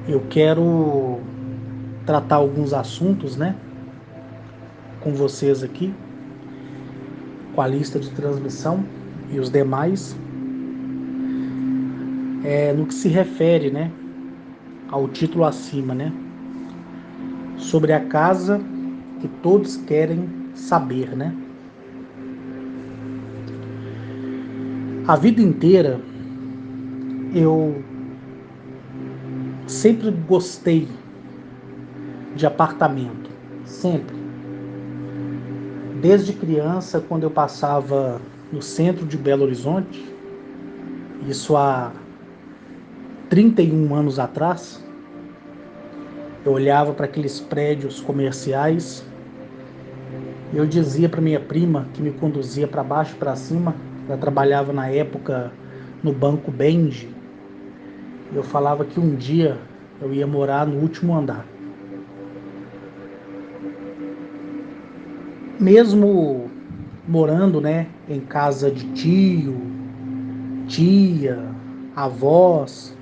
Eu quero tratar alguns assuntos, né, com vocês aqui, com a lista de transmissão e os demais, no que se refere, né, ao título acima, né, sobre a casa que todos querem saber, né. A vida inteira eu sempre gostei de apartamento, sempre. Desde criança, quando eu passava no centro de Belo Horizonte, isso há 31 anos atrás, eu olhava para aqueles prédios comerciais e eu dizia para minha prima, que me conduzia para baixo e para cima, ela trabalhava na época no Banco Bendi, eu falava que um dia eu ia morar no último andar. Mesmo morando, né, em casa de tio, tia, avós,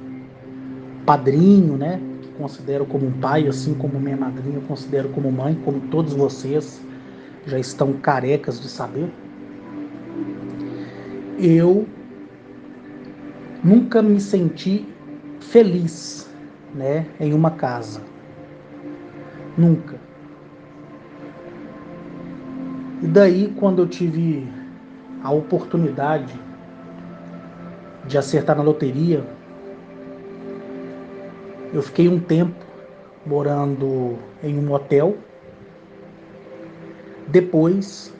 padrinho, né, que considero como um pai, assim como minha madrinha eu considero como mãe, como todos vocês já estão carecas de saber. Eu nunca me senti feliz, né, em uma casa. Nunca. E daí, quando eu tive a oportunidade de acertar na loteria, eu fiquei um tempo morando em um hotel. Depois,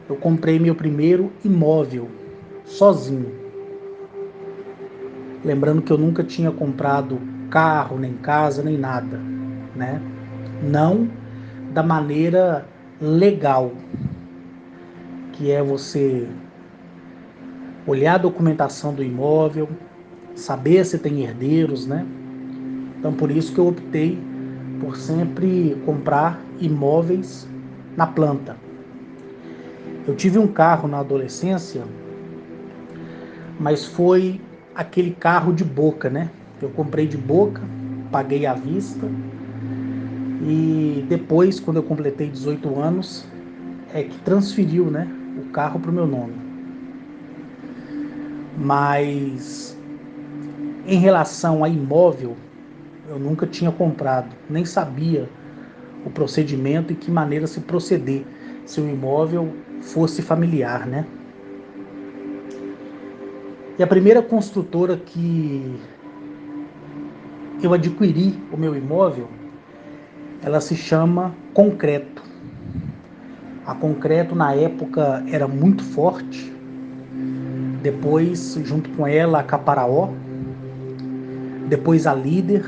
eu comprei meu primeiro imóvel sozinho. Lembrando que eu nunca tinha comprado carro, nem casa, nem nada, né? Não da maneira legal, que é você olhar a documentação do imóvel, saber se tem herdeiros, né? Então por isso que eu optei por sempre comprar imóveis na planta. Eu tive um carro na adolescência, mas foi aquele carro de boca, né? Eu comprei de boca, paguei à vista e depois, quando eu completei 18 anos, é que transferiu, né, o carro para o meu nome. Mas em relação a imóvel, eu nunca tinha comprado, nem sabia o procedimento e que maneira se proceder se o imóvel fosse familiar, né? E a primeira construtora que eu adquiri o meu imóvel, ela se chama Concreto. A Concreto na época era muito forte. Depois, junto com ela, a Caparaó, depois a Líder,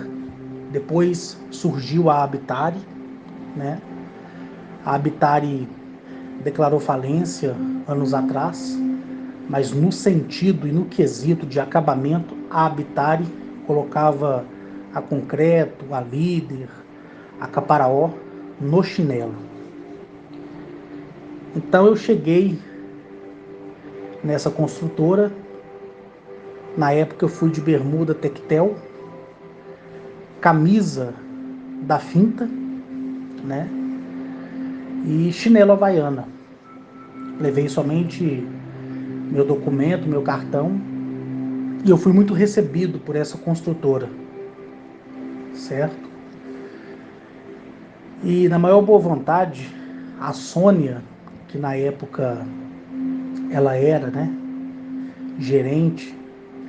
depois surgiu a Habitare, né? A Habitare declarou falência anos atrás, mas no sentido e no quesito de acabamento, a Habitare colocava a Concreto, a Líder, a Caparaó no chinelo. Então eu cheguei nessa construtora, na época eu fui de bermuda tectel, camisa da Finta, né? E chinelo havaiana. Levei somente meu documento, meu cartão, e eu fui muito recebido por essa construtora, certo? E na maior boa vontade, a Sônia, que na época ela era, né, gerente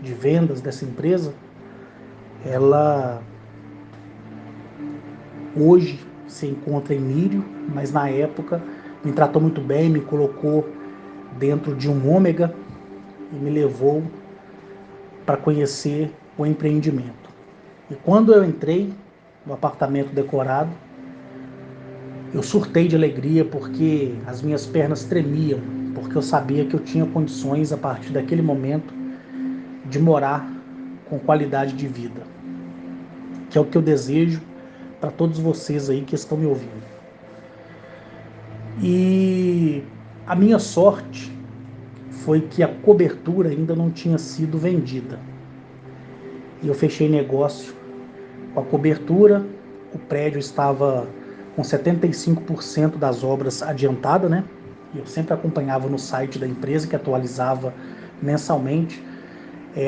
de vendas dessa empresa, ela hoje se encontra em Nírio, mas na época me tratou muito bem, me colocou dentro de um ômega e me levou para conhecer o empreendimento. E quando eu entrei no apartamento decorado, eu surtei de alegria porque as minhas pernas tremiam, porque eu sabia que eu tinha condições a partir daquele momento de morar com qualidade de vida, que é o que eu desejo para todos vocês aí que estão me ouvindo. E a minha sorte foi que a cobertura ainda não tinha sido vendida. E eu fechei negócio com a cobertura. O prédio estava com 75% das obras adiantada, né? Eu sempre acompanhava no site da empresa, que atualizava mensalmente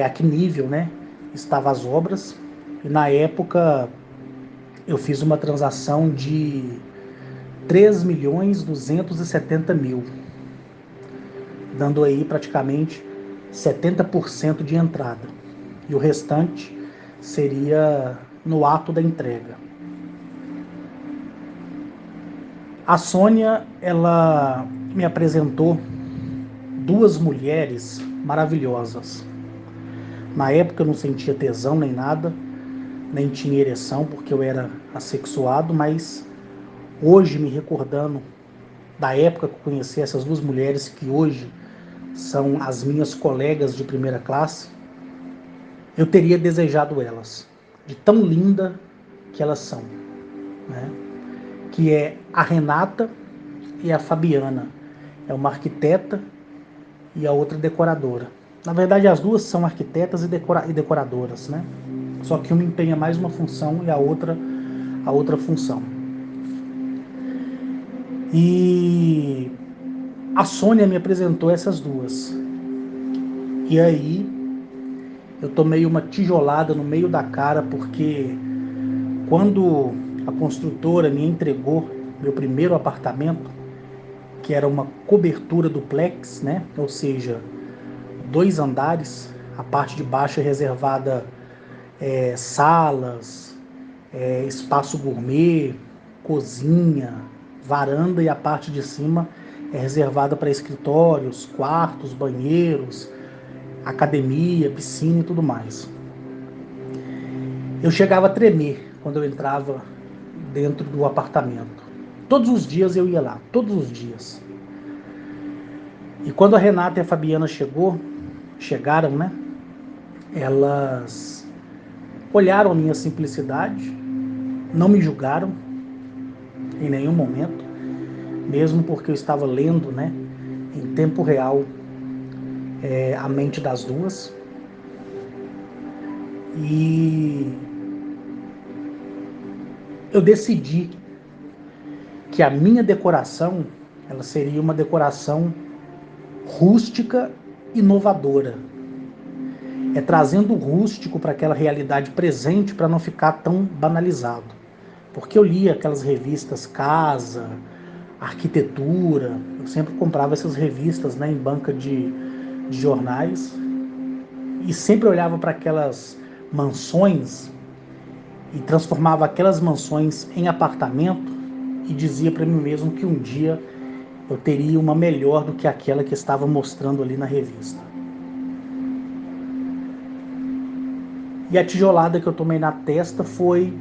a que nível, né, estavam as obras. E na época eu fiz uma transação de 3.270.000, dando aí praticamente 70% de entrada. E o restante seria no ato da entrega. A Sônia, ela me apresentou duas mulheres maravilhosas. Na época eu não sentia tesão nem nada, nem tinha ereção porque eu era assexuado, mas hoje, me recordando da época que eu conheci essas duas mulheres, que hoje são as minhas colegas de primeira classe, eu teria desejado elas, de tão linda que elas são, né? Que é a Renata e a Fabiana. É uma arquiteta e a outra decoradora. Na verdade, as duas são arquitetas e decoradoras, né? Só que uma empenha mais uma função e a outra função. E a Sônia me apresentou essas duas. E aí eu tomei uma tijolada no meio da cara, porque quando a construtora me entregou meu primeiro apartamento, que era uma cobertura duplex, né? Ou seja, 2 andares, a parte de baixo é reservada salas, espaço gourmet, cozinha, varanda, e a parte de cima é reservada para escritórios, quartos, banheiros, academia, piscina e tudo mais. Eu chegava a tremer quando eu entrava dentro do apartamento. Todos os dias eu ia lá, todos os dias. E quando a Renata e a Fabiana chegaram, né? Elas olharam a minha simplicidade, não me julgaram em nenhum momento, mesmo porque eu estava lendo, né, em tempo real, a mente das duas. E eu decidi que a minha decoração, ela seria uma decoração rústica, inovadora. É trazendo o rústico para aquela realidade presente, para não ficar tão banalizado. Porque eu lia aquelas revistas Casa, Arquitetura, eu sempre comprava essas revistas, né, em banca de jornais, e sempre olhava para aquelas mansões e transformava aquelas mansões em apartamento e dizia para mim mesmo que um dia eu teria uma melhor do que aquela que estava mostrando ali na revista. E a tijolada que eu tomei na testa foi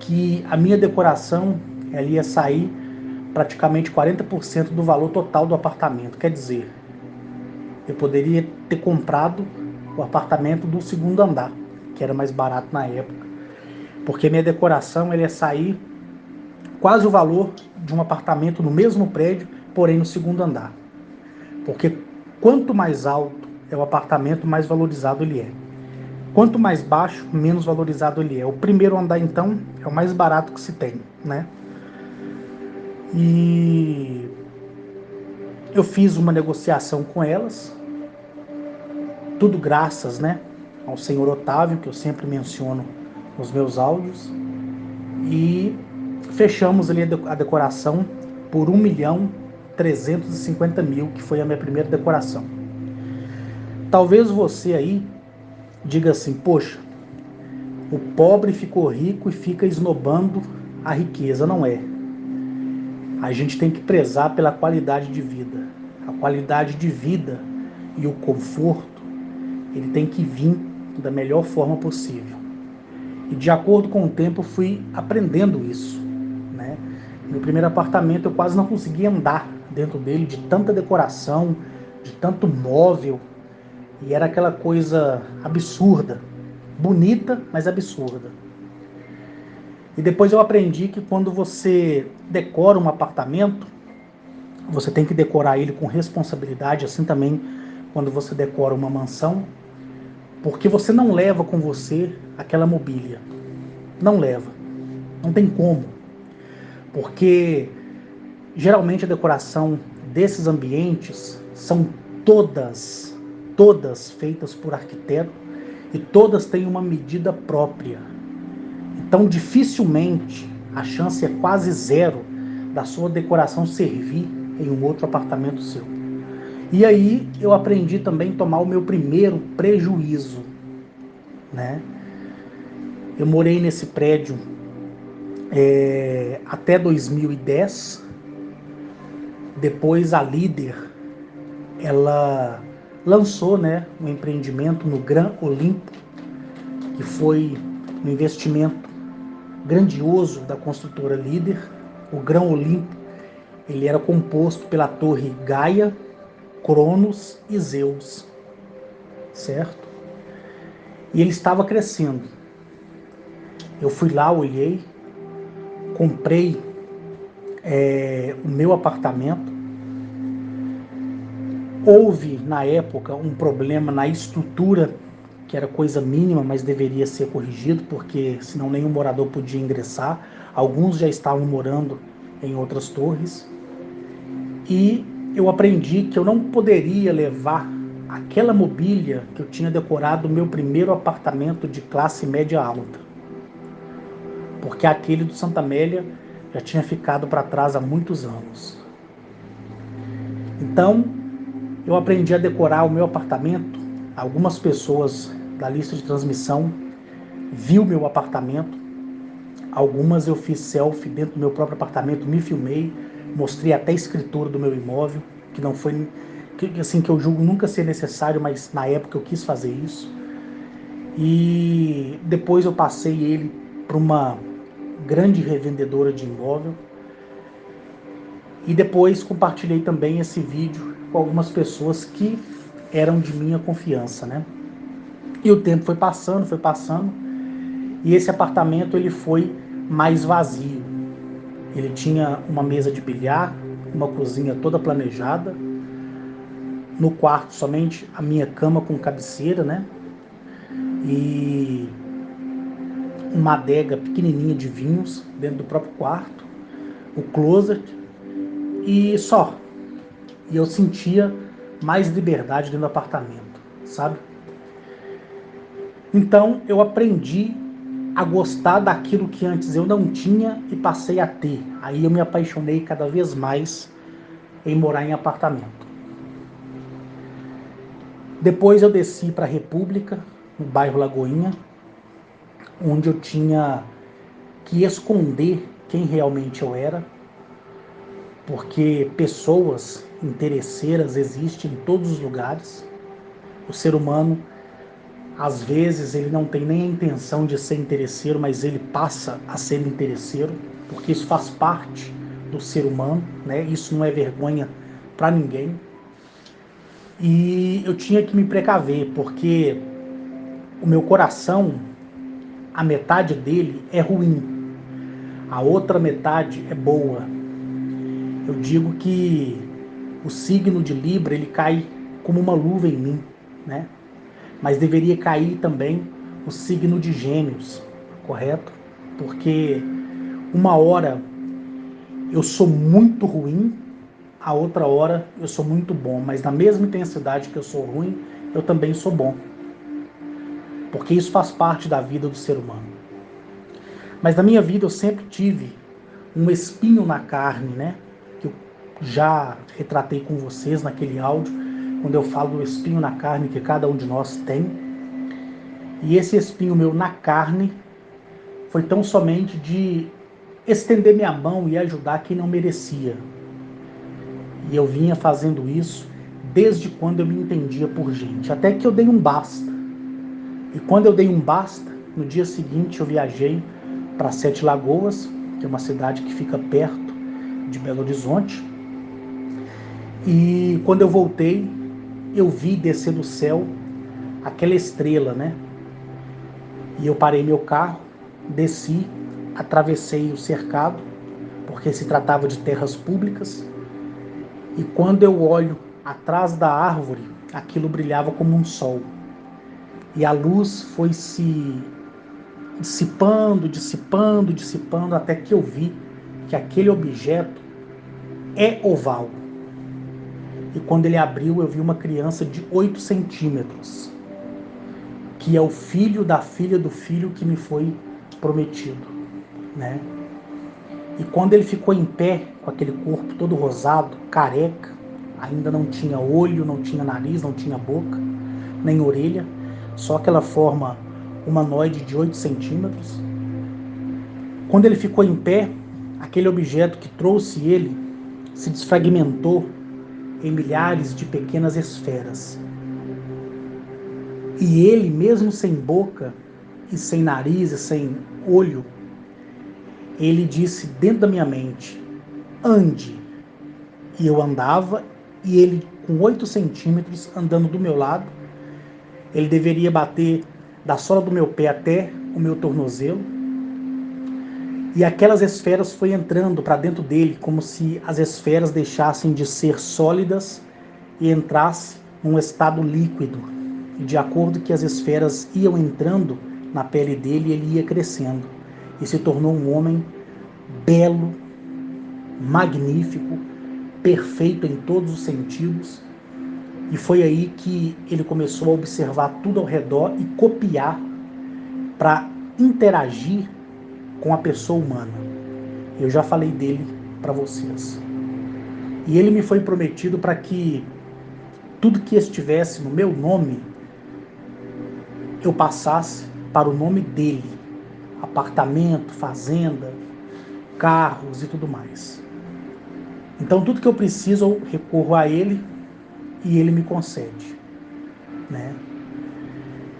que a minha decoração, ela ia sair praticamente 40% do valor total do apartamento. Quer dizer, eu poderia ter comprado o apartamento do segundo andar, que era mais barato na época, porque minha decoração, ela ia sair quase o valor de um apartamento no mesmo prédio, porém no segundo andar. Porque quanto mais alto é o apartamento, mais valorizado ele é. Quanto mais baixo, menos valorizado ele é. O primeiro andar, então, é o mais barato que se tem, né? E eu fiz uma negociação com elas, tudo graças, né, ao senhor Otávio, que eu sempre menciono nos meus áudios, e fechamos ali a decoração por 1.350.000, que foi a minha primeira decoração. Talvez você aí diga assim, poxa, o pobre ficou rico e fica esnobando a riqueza. Não é. A gente tem que prezar pela qualidade de vida. A qualidade de vida e o conforto, ele tem que vir da melhor forma possível. E de acordo com o tempo eu fui aprendendo isso, né? No primeiro apartamento eu quase não conseguia andar dentro dele, de tanta decoração, de tanto móvel, e era aquela coisa absurda, bonita, mas absurda. E depois eu aprendi que quando você decora um apartamento, você tem que decorar ele com responsabilidade, assim também quando você decora uma mansão, porque você não leva com você aquela mobília. Não leva. Não tem como. Porque geralmente a decoração desses ambientes são todas feitas por arquiteto e todas têm uma medida própria. Então dificilmente, a chance é quase zero da sua decoração servir em um outro apartamento seu. E aí eu aprendi também a tomar o meu primeiro prejuízo, né? Eu morei nesse prédio até 2010. Depois a Líder, ela lançou, né, um empreendimento no Gran Olimpo, que foi um investimento grandioso da construtora Líder. O Gran Olimpo, ele era composto pela torre Gaia, Cronos e Zeus, certo? E ele estava crescendo. Eu fui lá, olhei, comprei o meu apartamento. Houve, na época, um problema na estrutura, que era coisa mínima, mas deveria ser corrigido, porque senão nenhum morador podia ingressar. Alguns já estavam morando em outras torres. E eu aprendi que eu não poderia levar aquela mobília que eu tinha decorado o meu primeiro apartamento de classe média alta, porque aquele do Santa Amélia já tinha ficado para trás há muitos anos. Então, eu aprendi a decorar o meu apartamento. Algumas pessoas da lista de transmissão viu meu apartamento. Algumas eu fiz selfie dentro do meu próprio apartamento, me filmei, mostrei até a escritura do meu imóvel, que não foi, assim, que eu julgo nunca ser necessário, mas na época eu quis fazer isso. E depois eu passei ele para uma grande revendedora de imóvel. E depois compartilhei também esse vídeo com algumas pessoas que eram de minha confiança, né? E o tempo foi passando, e esse apartamento ele foi mais vazio. Ele tinha uma mesa de bilhar, uma cozinha toda planejada, no quarto somente a minha cama com cabeceira, né? E uma adega pequenininha de vinhos dentro do próprio quarto, o closet e só. E eu sentia mais liberdade dentro do apartamento, sabe? Então eu aprendi a gostar daquilo que antes eu não tinha e passei a ter. Aí eu me apaixonei cada vez mais em morar em apartamento. Depois eu desci para a República, no bairro Lagoinha, onde eu tinha que esconder quem realmente eu era, porque pessoas interesseiras existem em todos os lugares. O ser humano, às vezes, ele não tem nem a intenção de ser interesseiro, mas ele passa a ser interesseiro, porque isso faz parte do ser humano, né? Isso não é vergonha para ninguém. E eu tinha que me precaver, porque o meu coração, a metade dele é ruim, a outra metade é boa. Eu digo que o signo de Libra, ele cai como uma luva em mim, né? Mas deveria cair também o signo de Gêmeos, correto? Porque uma hora eu sou muito ruim, a outra hora eu sou muito bom, mas na mesma intensidade que eu sou ruim, eu também sou bom. Porque isso faz parte da vida do ser humano. Mas na minha vida eu sempre tive um espinho na carne, né? Que eu já retratei com vocês naquele áudio, quando eu falo do espinho na carne que cada um de nós tem. E esse espinho meu na carne foi tão somente de estender minha mão e ajudar quem não merecia. E eu vinha fazendo isso desde quando eu me entendia por gente, até que eu dei um basta. E quando eu dei um basta, no dia seguinte eu viajei para Sete Lagoas, que é uma cidade que fica perto de Belo Horizonte. E quando eu voltei, eu vi descer do céu aquela estrela, né? E eu parei meu carro, desci, atravessei o cercado, porque se tratava de terras públicas. E quando eu olho atrás da árvore, aquilo brilhava como um sol. E a luz foi se dissipando, dissipando, dissipando, até que eu vi que aquele objeto é oval. E quando ele abriu, eu vi uma criança de 8 centímetros, que é o filho da filha do filho que me foi prometido, né? E quando ele ficou em pé, com aquele corpo todo rosado, careca, ainda não tinha olho, não tinha nariz, não tinha boca, nem orelha, só aquela forma humanoide de 8 centímetros. Quando ele ficou em pé, aquele objeto que trouxe ele se desfragmentou em milhares de pequenas esferas. E ele, mesmo sem boca, e sem nariz, e sem olho, ele disse dentro da minha mente: ande. E eu andava, e ele, com 8 centímetros, andando do meu lado, ele deveria bater da sola do meu pé até o meu tornozelo, e aquelas esferas foi entrando para dentro dele, como se as esferas deixassem de ser sólidas e entrasse num estado líquido. E de acordo que as esferas iam entrando na pele dele, ele ia crescendo e se tornou um homem belo, magnífico, perfeito em todos os sentidos. E foi aí que ele começou a observar tudo ao redor e copiar para interagir com a pessoa humana. Eu já falei dele para vocês. E ele me foi prometido para que tudo que estivesse no meu nome, eu passasse para o nome dele. Apartamento, fazenda, carros e tudo mais. Então tudo que eu preciso eu recorro a ele e ele me concede, né?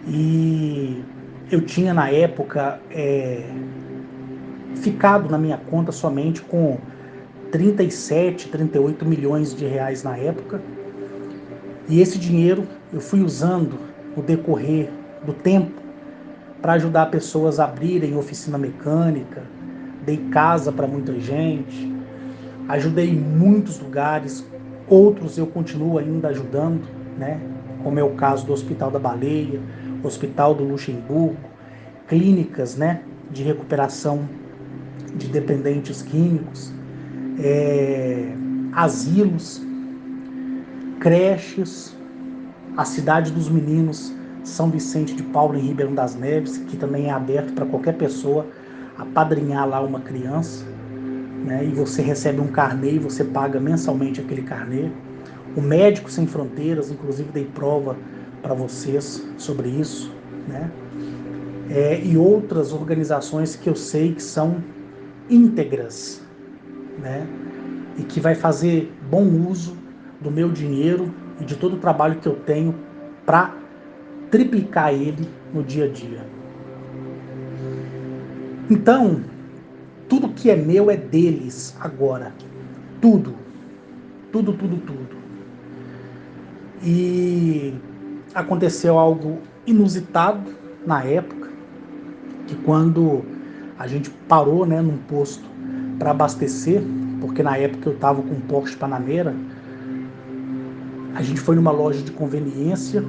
E eu tinha na época ficado na minha conta somente com 37, 38 milhões de reais na época. E esse dinheiro eu fui usando no decorrer do tempo para ajudar pessoas a abrirem oficina mecânica, dei casa para muita gente, ajudei em muitos lugares, outros eu continuo ainda ajudando, né? Como é o caso do Hospital da Baleia, Hospital do Luxemburgo, clínicas, né, de recuperação de dependentes químicos, asilos, creches, a Cidade dos Meninos, São Vicente de Paulo, em Ribeirão das Neves, que também é aberto para qualquer pessoa apadrinhar lá uma criança, né? E você recebe um carnê e você paga mensalmente aquele carnê. O Médicos Sem Fronteiras, inclusive dei prova para vocês sobre isso, né? E outras organizações que eu sei que são íntegras, né? E que vai fazer bom uso do meu dinheiro e de todo o trabalho que eu tenho para triplicar ele no dia a dia. Então, tudo que é meu é deles agora. Tudo. Tudo, tudo, tudo. E aconteceu algo inusitado na época, que quando a gente parou, né, num posto para abastecer, porque na época eu estava com um Porsche Panamera, a gente foi numa loja de conveniência,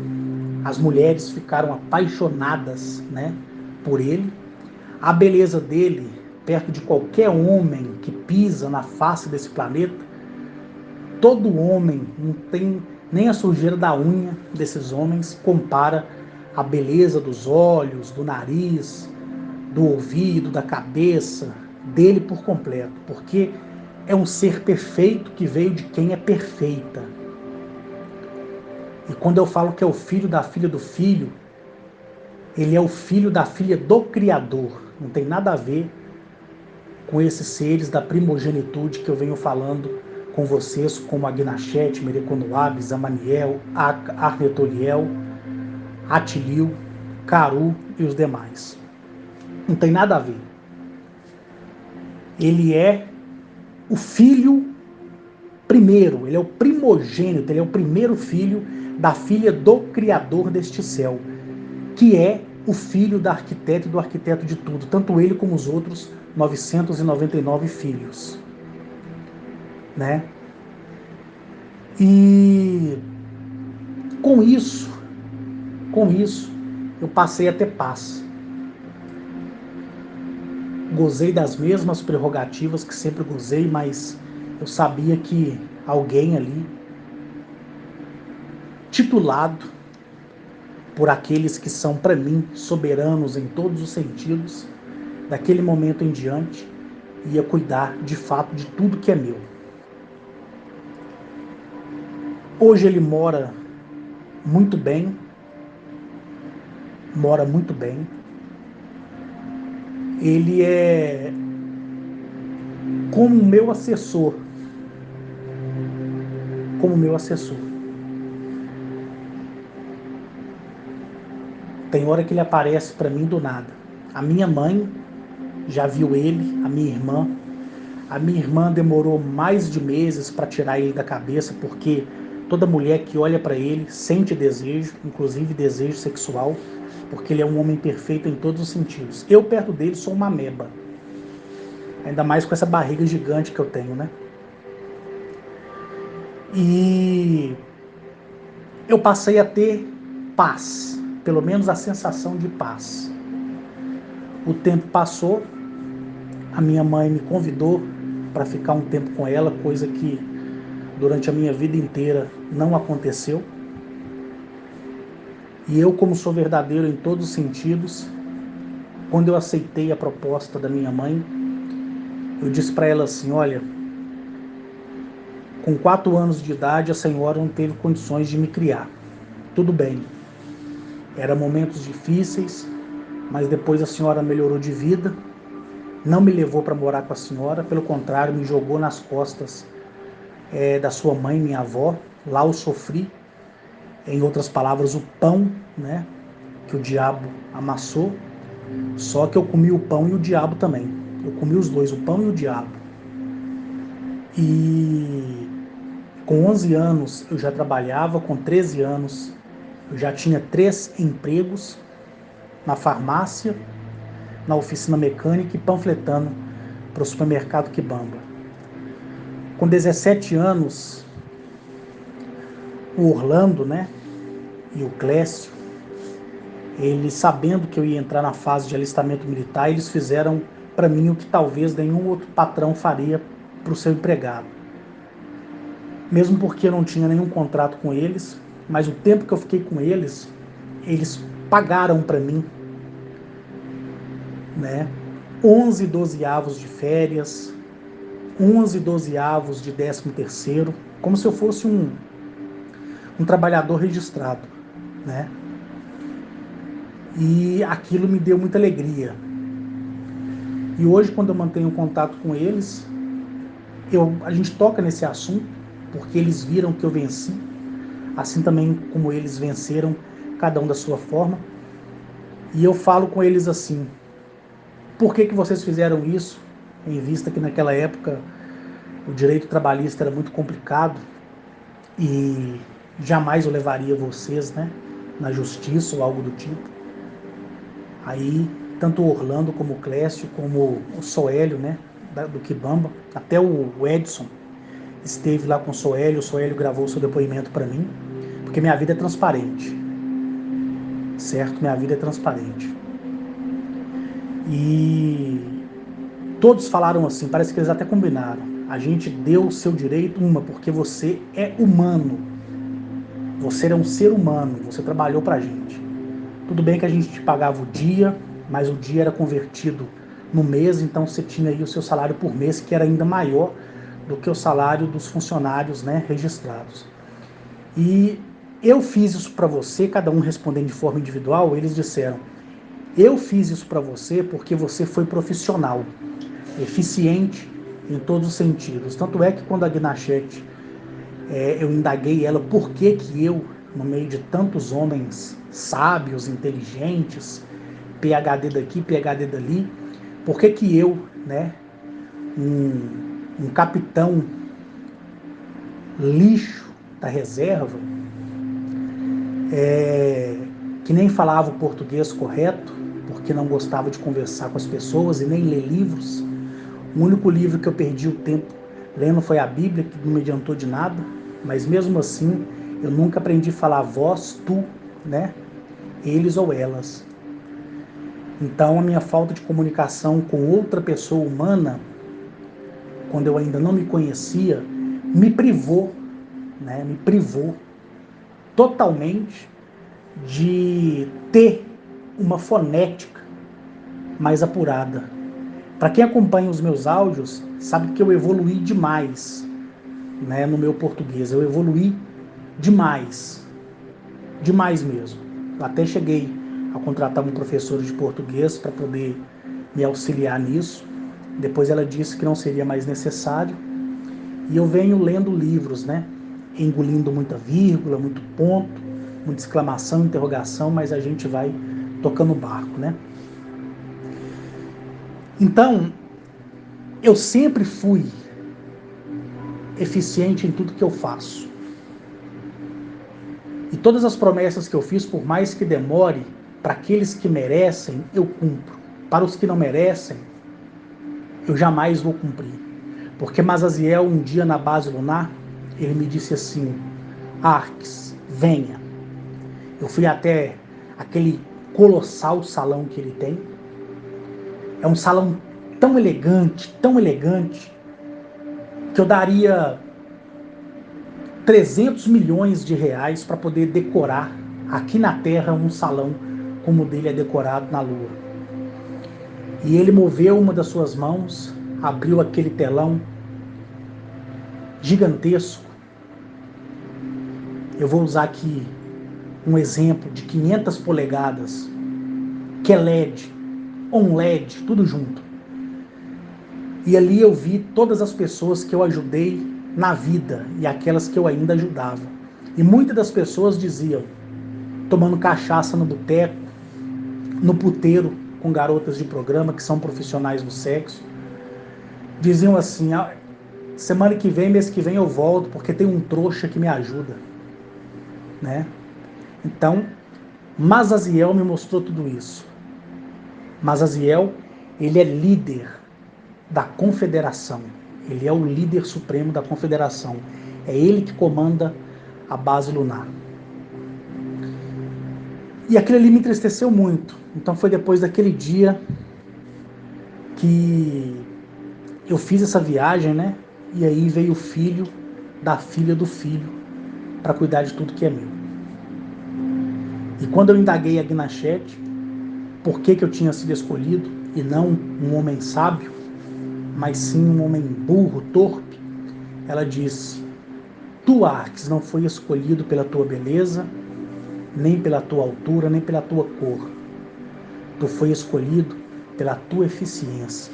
as mulheres ficaram apaixonadas, né, por ele. A beleza dele, perto de qualquer homem que pisa na face desse planeta, todo homem, não tem nem a sujeira da unha desses homens, compara a beleza dos olhos, do nariz, do ouvido, da cabeça, dele por completo, porque é um ser perfeito que veio de quem é perfeita. E quando eu falo que é o filho da filha do filho, ele é o filho da filha do Criador. Não tem nada a ver com esses seres da primogenitude que eu venho falando com vocês, como Agnachete, Mereconoab, Zamaniel, Arnetoliel, Atilil, Caru e os demais. Não tem nada a ver. Ele é o filho primeiro, ele é o primogênito, ele é o primeiro filho da filha do Criador deste céu, que é o filho da arquiteta e do arquiteto de tudo, tanto ele como os outros 999 filhos, né? E com isso, eu passei a ter paz. gozei das mesmas prerrogativas que sempre gozei, mas eu sabia que alguém ali, titulado por aqueles que são para mim soberanos em todos os sentidos, daquele momento em diante, ia cuidar de fato de tudo que é meu. Hoje ele muito bem, mora muito bem. Ele é como meu assessor, como meu assessor. Tem hora que ele aparece para mim do nada. A minha mãe já viu ele, a minha irmã. A minha irmã demorou mais de meses para tirar ele da cabeça, porque toda mulher que olha para ele sente desejo, inclusive desejo sexual, porque ele é um homem perfeito em todos os sentidos. Eu perto dele sou uma ameba. Ainda mais com essa barriga gigante que eu tenho, né? E eu passei a ter paz, pelo menos a sensação de paz. O tempo passou, a minha mãe me convidou para ficar um tempo com ela, coisa que durante a minha vida inteira não aconteceu. E eu, como sou verdadeiro em todos os sentidos, quando eu aceitei a proposta da minha mãe, eu disse para ela assim: olha, com 4 anos de idade a senhora não teve condições de me criar. Tudo bem, eram momentos difíceis, mas depois a senhora melhorou de vida, não me levou para morar com a senhora, pelo contrário, me jogou nas costas da sua mãe, minha avó. Lá eu sofri, em outras palavras, o pão, né, que o diabo amassou, só que eu comi o pão e o diabo também. Eu comi os dois, o pão e o diabo. E com 11 anos eu já trabalhava, com 13 anos eu já tinha 3 empregos na farmácia, na oficina mecânica e panfletando para o supermercado Quibamba. Com 17 anos, o Orlando, né, e o Clécio, eles sabendo que eu ia entrar na fase de alistamento militar, eles fizeram para mim o que talvez nenhum outro patrão faria para o seu empregado. Mesmo porque eu não tinha nenhum contrato com eles, mas o tempo que eu fiquei com eles, eles pagaram para mim, né, 11 dozeavos de férias, 11 dozeavos de 13º, como se eu fosse um trabalhador registrado, né? E aquilo me deu muita alegria. E hoje, quando eu mantenho contato com eles, a gente toca nesse assunto, porque eles viram que eu venci, assim também como eles venceram, cada um da sua forma. E eu falo com eles assim: por que vocês fizeram isso? Em vista que naquela época o direito trabalhista era muito complicado e jamais eu levaria vocês, né, na justiça ou algo do tipo. Aí, tanto o Orlando como o Clécio, como o Soélio, né, do Quibamba, até o Edson esteve lá com o Soélio gravou seu depoimento para mim, porque minha vida é transparente, certo? Minha vida é transparente. E todos falaram assim, parece que eles até combinaram: a gente deu o seu direito, porque você é humano, você é um ser humano, você trabalhou pra gente. Tudo bem que a gente te pagava o dia, mas o dia era convertido no mês, então você tinha aí o seu salário por mês, que era ainda maior do que o salário dos funcionários, né, registrados. E eu fiz isso para você, cada um respondendo de forma individual, eles disseram: eu fiz isso para você porque você foi profissional, eficiente em todos os sentidos. Tanto é que quando a Gnachete, eu indaguei ela por que eu, no meio de tantos homens sábios, inteligentes, PhD daqui, PhD dali, por que eu, né, um capitão lixo da reserva, que nem falava o português correto, porque não gostava de conversar com as pessoas e nem ler livros. O único livro que eu perdi o tempo lendo foi a Bíblia, que não me adiantou de nada, mas mesmo assim eu nunca aprendi a falar vós, tu, né, eles ou elas. Então, a minha falta de comunicação com outra pessoa humana, quando eu ainda não me conhecia, me privou, né, me privou totalmente de ter uma fonética mais apurada. Para quem acompanha os meus áudios, sabe que eu evoluí demais, né, no meu português. Eu evoluí demais, demais mesmo. Eu até cheguei a contratar um professor de português para poder me auxiliar nisso. Depois ela disse que não seria mais necessário. E eu venho lendo livros, né, engolindo muita vírgula, muito ponto, muita exclamação, interrogação, mas a gente vai tocando o barco, né? Então, eu sempre fui eficiente em tudo que eu faço. E todas as promessas que eu fiz, por mais que demore, para aqueles que merecem, eu cumpro. Para os que não merecem, eu jamais vou cumprir. Porque Mazaziel, um dia na base lunar, ele me disse assim: Arques, venha. Eu fui até aquele colossal salão que ele tem. É um salão tão elegante, que eu daria 300 milhões de reais para poder decorar aqui na Terra um salão como o dele é decorado na Lua. E ele moveu uma das suas mãos, abriu aquele telão gigantesco. Eu vou usar aqui um exemplo de 500 polegadas, que é LED, OLED, tudo junto. E ali eu vi todas as pessoas que eu ajudei na vida e aquelas que eu ainda ajudava. E muitas das pessoas diziam, tomando cachaça no boteco, no puteiro com garotas de programa que são profissionais do sexo, diziam assim: semana que vem, mês que vem eu volto porque tem um trouxa que me ajuda, né? Então, Mazaziel me mostrou tudo isso. Mazaziel, ele é líder da confederação. Ele é o líder supremo da confederação. É ele que comanda a base lunar. E aquilo ali me entristeceu muito. Então foi depois daquele dia que eu fiz essa viagem, né? E aí veio o filho da filha do filho para cuidar de tudo que é meu. E quando eu indaguei a Gnachete por que eu tinha sido escolhido e não um homem sábio, mas sim um homem burro, torpe, ela disse: Tu, Arques, não foi escolhido pela tua beleza, nem pela tua altura, nem pela tua cor. Tu foi escolhido pela tua eficiência.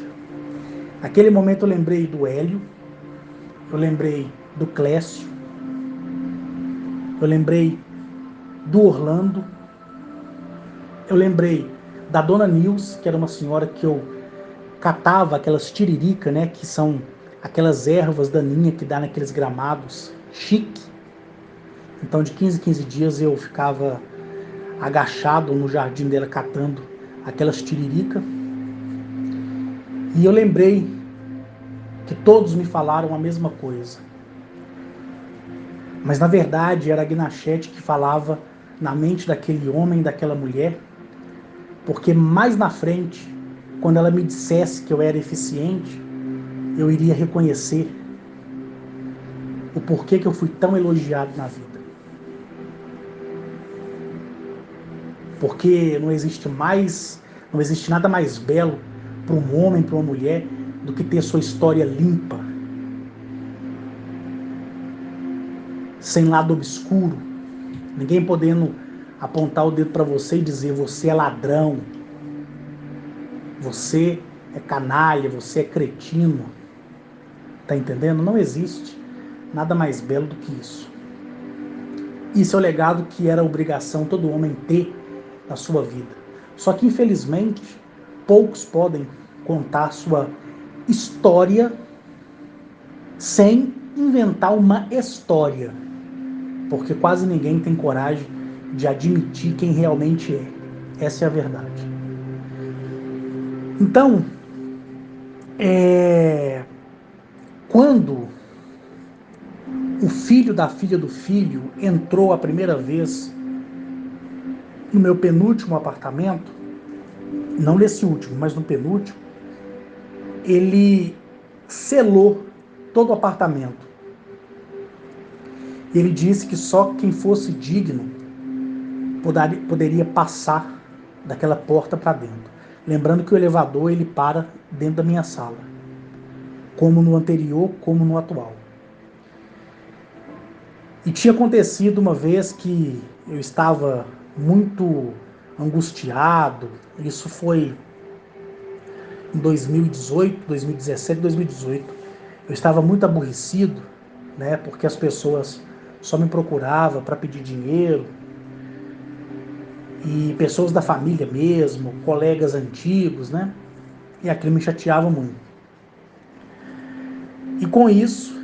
Naquele momento eu lembrei do Hélio, eu lembrei do Clécio, eu lembrei do Orlando, eu lembrei da Dona Nilce, que era uma senhora que eu catava aquelas tiririca, né, que são aquelas ervas daninhas que dá naqueles gramados chique. Então de 15 em 15 dias eu ficava agachado no jardim dela catando aquelas tiririca. E eu lembrei que todos me falaram a mesma coisa. Mas na verdade era a Gnachete que falava na mente daquele homem, daquela mulher, porque mais na frente, quando ela me dissesse que eu era eficiente, eu iria reconhecer o porquê que eu fui tão elogiado na vida. Porque não existe nada mais belo para um homem, para uma mulher, do que ter sua história limpa, sem lado obscuro, ninguém podendo apontar o dedo para você e dizer: você é ladrão, você é canalha, você é cretino. Tá entendendo? Não existe nada mais belo do que isso. Isso é o legado que era obrigação todo homem ter na sua vida. Só que, infelizmente, poucos podem contar sua história sem inventar uma história, porque quase ninguém tem coragem de admitir quem realmente é. Essa é a verdade. Então, quando o filho da filha do filho entrou a primeira vez no meu penúltimo apartamento, não nesse último, mas no penúltimo, ele selou todo o apartamento. Ele disse que só quem fosse digno poderia passar daquela porta para dentro. Lembrando que o elevador ele para dentro da minha sala, como no anterior, como no atual. E tinha acontecido uma vez que eu estava muito angustiado, isso foi em 2018, 2017, 2018. Eu estava muito aborrecido, né, porque as pessoas só me procuravam para pedir dinheiro, e pessoas da família mesmo, colegas antigos, né, e aquilo me chateava muito. E com isso,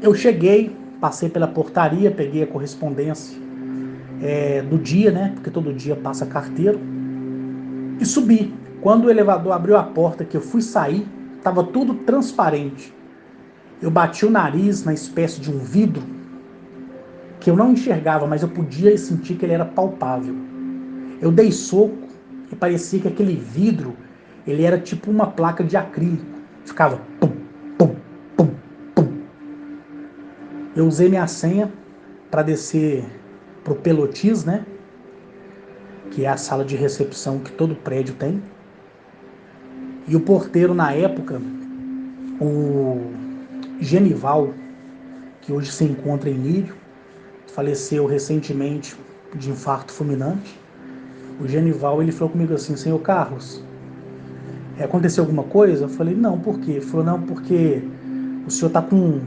eu cheguei, passei pela portaria, peguei a correspondência do dia, né, porque todo dia passa carteiro, e subi. Quando o elevador abriu a porta que eu fui sair, estava tudo transparente. Eu bati o nariz na espécie de um vidro que eu não enxergava, mas eu podia sentir que ele era palpável. Eu dei soco e parecia que aquele vidro ele era tipo uma placa de acrílico. Ficava pum, pum, pum, pum. Eu usei minha senha para descer pro Pelotis, né? Que é a sala de recepção que todo prédio tem. E o porteiro na época, o Genival, que hoje se encontra em Nírio, faleceu recentemente de infarto fulminante. O Genival, ele falou comigo assim: senhor Carlos, aconteceu alguma coisa? Eu falei: não, por quê? Ele falou: não, porque o senhor tá com...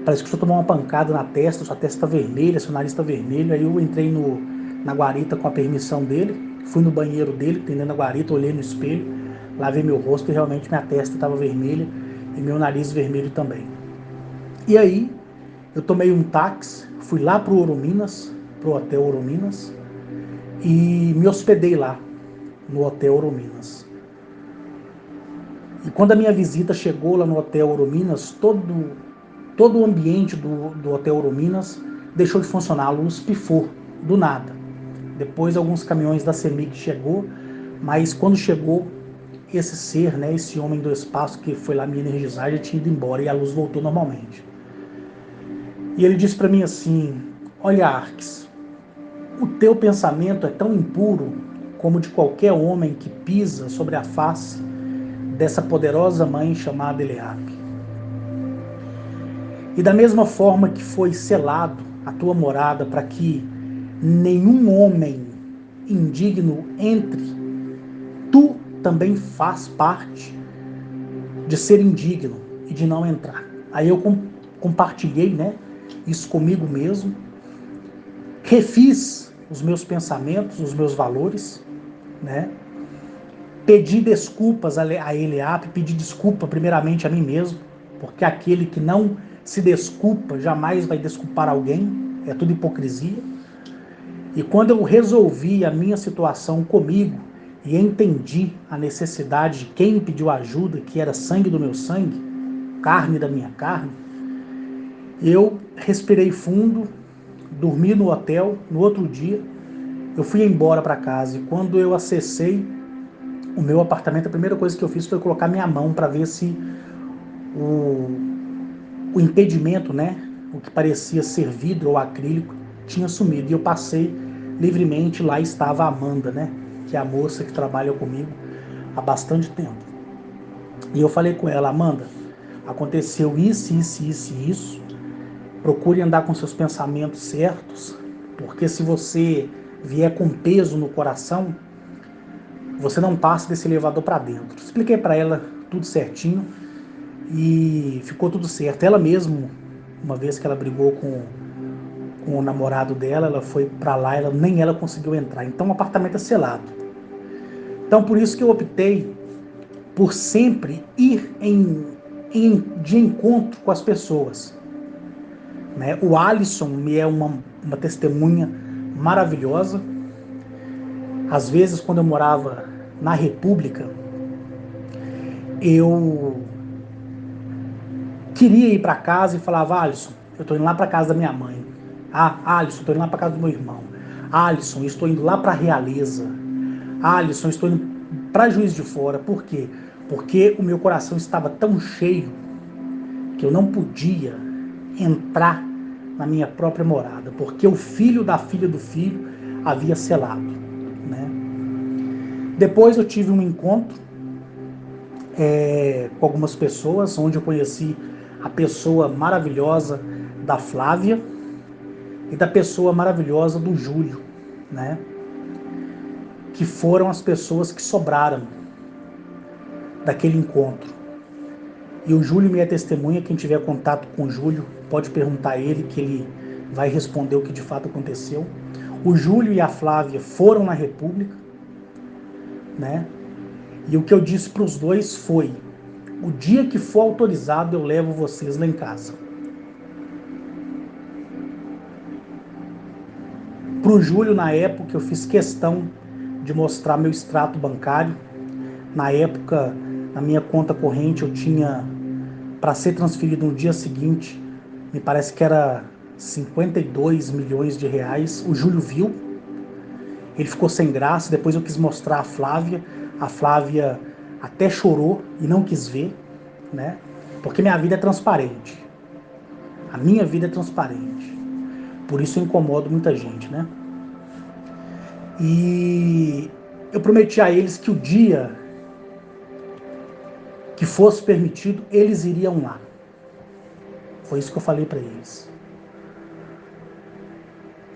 parece que o senhor tomou uma pancada na testa, sua testa tá vermelha, seu nariz tá vermelho. Aí eu entrei na guarita com a permissão dele, fui no banheiro dele, dentro da guarita, olhei no espelho, lavei meu rosto e realmente minha testa estava vermelha e meu nariz vermelho também. E aí eu tomei um táxi, fui lá pro Orominas, pro Hotel Orominas, e me hospedei lá no Hotel Orominas. E quando a minha visita chegou lá no Hotel Orominas, todo o ambiente do Hotel Orominas deixou de funcionar, a luz pifou, do nada. Depois alguns caminhões da CEMIG chegou, mas quando chegou, esse ser, né, esse homem do espaço que foi lá me energizar, já tinha ido embora e a luz voltou normalmente. E ele disse para mim assim: olha, Arques, o teu pensamento é tão impuro como de qualquer homem que pisa sobre a face dessa poderosa mãe chamada Eleape. E da mesma forma que foi selado a tua morada para que nenhum homem indigno entre, tu também faz parte de ser indigno e de não entrar. Aí eu compartilhei, né, isso comigo mesmo, refiz os meus pensamentos, os meus valores, né, pedi desculpas a Eliape, pedi desculpa primeiramente a mim mesmo, porque aquele que não se desculpa jamais vai desculpar alguém, é tudo hipocrisia. E quando eu resolvi a minha situação comigo e entendi a necessidade de quem me pediu ajuda, que era sangue do meu sangue, carne da minha carne, eu respirei fundo, dormi no hotel. No outro dia eu fui embora para casa, e quando eu acessei o meu apartamento, a primeira coisa que eu fiz foi colocar minha mão para ver se o impedimento, né, o que parecia ser vidro ou acrílico, tinha sumido. E eu passei livremente, lá estava a Amanda, né, que é a moça que trabalha comigo há bastante tempo. E eu falei com ela: Amanda, aconteceu isso, isso, isso e isso. Procure andar com seus pensamentos certos, porque se você vier com peso no coração, você não passa desse elevador para dentro. Expliquei para ela tudo certinho e ficou tudo certo. Ela mesmo, uma vez que ela brigou com o namorado dela, ela foi para lá, nem ela conseguiu entrar. Então o apartamento é selado. Então por isso que eu optei por sempre ir de encontro com as pessoas, né? O Alisson me é uma testemunha maravilhosa. Às vezes, quando eu morava na República, eu queria ir para casa e falava: Alisson, eu estou indo lá para casa da minha mãe. Ah, Alisson, estou indo lá para casa do meu irmão. Alisson, estou indo lá para a Realeza. Ah, Alisson, eu estou indo para Juiz de Fora. Por quê? Porque o meu coração estava tão cheio que eu não podia entrar na minha própria morada, porque o filho da filha do filho havia selado, né? Depois eu tive um encontro com algumas pessoas, onde eu conheci a pessoa maravilhosa da Flávia e da pessoa maravilhosa do Júlio, né? Que foram as pessoas que sobraram daquele encontro. E o Júlio me é testemunha, quem tiver contato com o Júlio pode perguntar a ele, que ele vai responder o que de fato aconteceu. O Júlio e a Flávia foram na República, né? E o que eu disse para os dois foi: o dia que for autorizado eu levo vocês lá em casa. Para o Júlio, na época, eu fiz questão de mostrar meu extrato bancário. Na época, na minha conta corrente, eu tinha, para ser transferido no dia seguinte, me parece que era 52 milhões de reais. O Júlio viu, ele ficou sem graça. Depois eu quis mostrar a Flávia até chorou e não quis ver, né? Porque minha vida é transparente. A minha vida é transparente. Por isso eu incomodo muita gente, né? E eu prometi a eles que o dia que fosse permitido, eles iriam lá. Foi isso que eu falei para eles.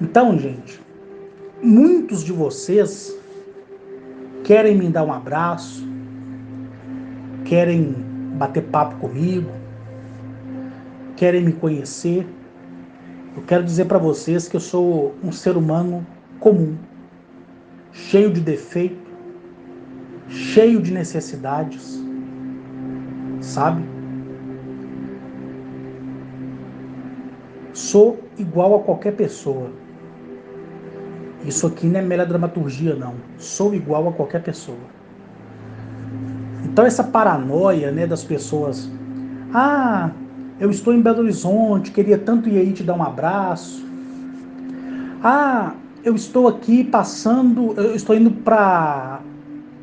Então, gente, muitos de vocês querem me dar um abraço, querem bater papo comigo, querem me conhecer. Eu quero dizer para vocês que eu sou um ser humano comum, cheio de defeito, cheio de necessidades, sabe? Sou igual a qualquer pessoa. Isso aqui não é mera dramaturgia, não. Sou igual a qualquer pessoa. Então essa paranoia, né, das pessoas, ah, eu estou em Belo Horizonte, queria tanto ir aí te dar um abraço. Ah, eu estou aqui passando, eu estou indo para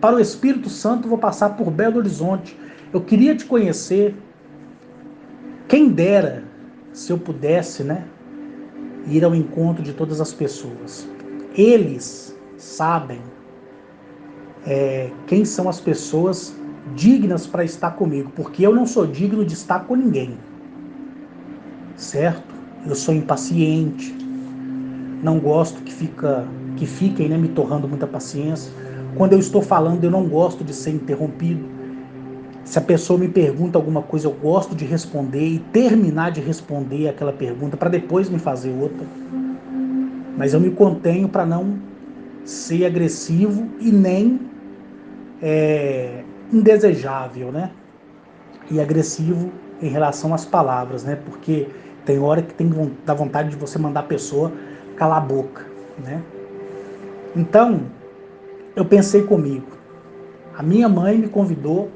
o Espírito Santo, vou passar por Belo Horizonte. Eu queria te conhecer. Quem dera se eu pudesse, né, ir ao encontro de todas as pessoas. Eles sabem quem são as pessoas dignas para estar comigo, porque eu não sou digno de estar com ninguém, certo? Eu sou impaciente, não gosto que fiquem, né, me torrando muita paciência. Quando eu estou falando, eu não gosto de ser interrompido. Se a pessoa me pergunta alguma coisa, eu gosto de responder e terminar de responder aquela pergunta para depois me fazer outra. Mas eu me contenho para não ser agressivo e nem indesejável, né? E agressivo em relação às palavras, né? Porque tem hora que dá vontade de você mandar a pessoa calar a boca, né? Então, eu pensei comigo. A minha mãe me convidou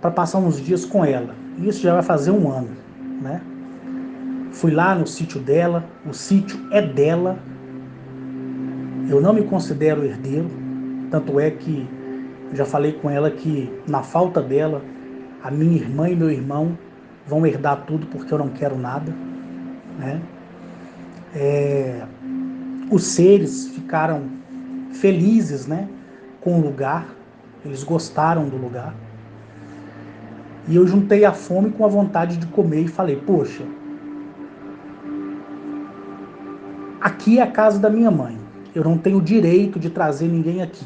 para passar uns dias com ela. Isso já vai fazer um ano, né? Fui lá no sítio dela, o sítio é dela. Eu não me considero herdeiro, tanto é que eu já falei com ela que, na falta dela, a minha irmã e meu irmão vão herdar tudo porque eu não quero nada, né? Os seres ficaram felizes, né, com o lugar, eles gostaram do lugar. E eu juntei a fome com a vontade de comer e falei, poxa, aqui é a casa da minha mãe. Eu não tenho direito de trazer ninguém aqui.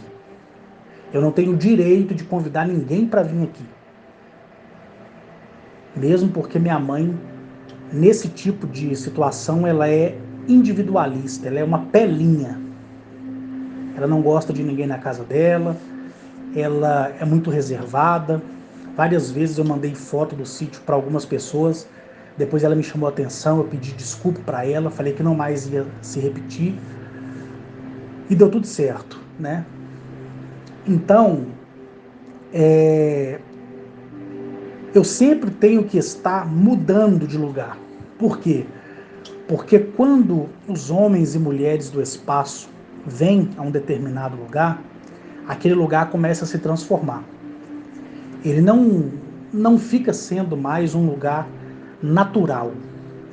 Eu não tenho direito de convidar ninguém para vir aqui. Mesmo porque minha mãe, nesse tipo de situação, ela é individualista, ela é uma pelinha. Ela não gosta de ninguém na casa dela, ela é muito reservada. Várias vezes eu mandei foto do sítio para algumas pessoas, depois ela me chamou a atenção, eu pedi desculpa para ela, falei que não mais ia se repetir e deu tudo certo, né? Então, eu sempre tenho que estar mudando de lugar. Por quê? Porque quando os homens e mulheres do espaço vêm a um determinado lugar, aquele lugar começa a se transformar. Ele não fica sendo mais um lugar natural.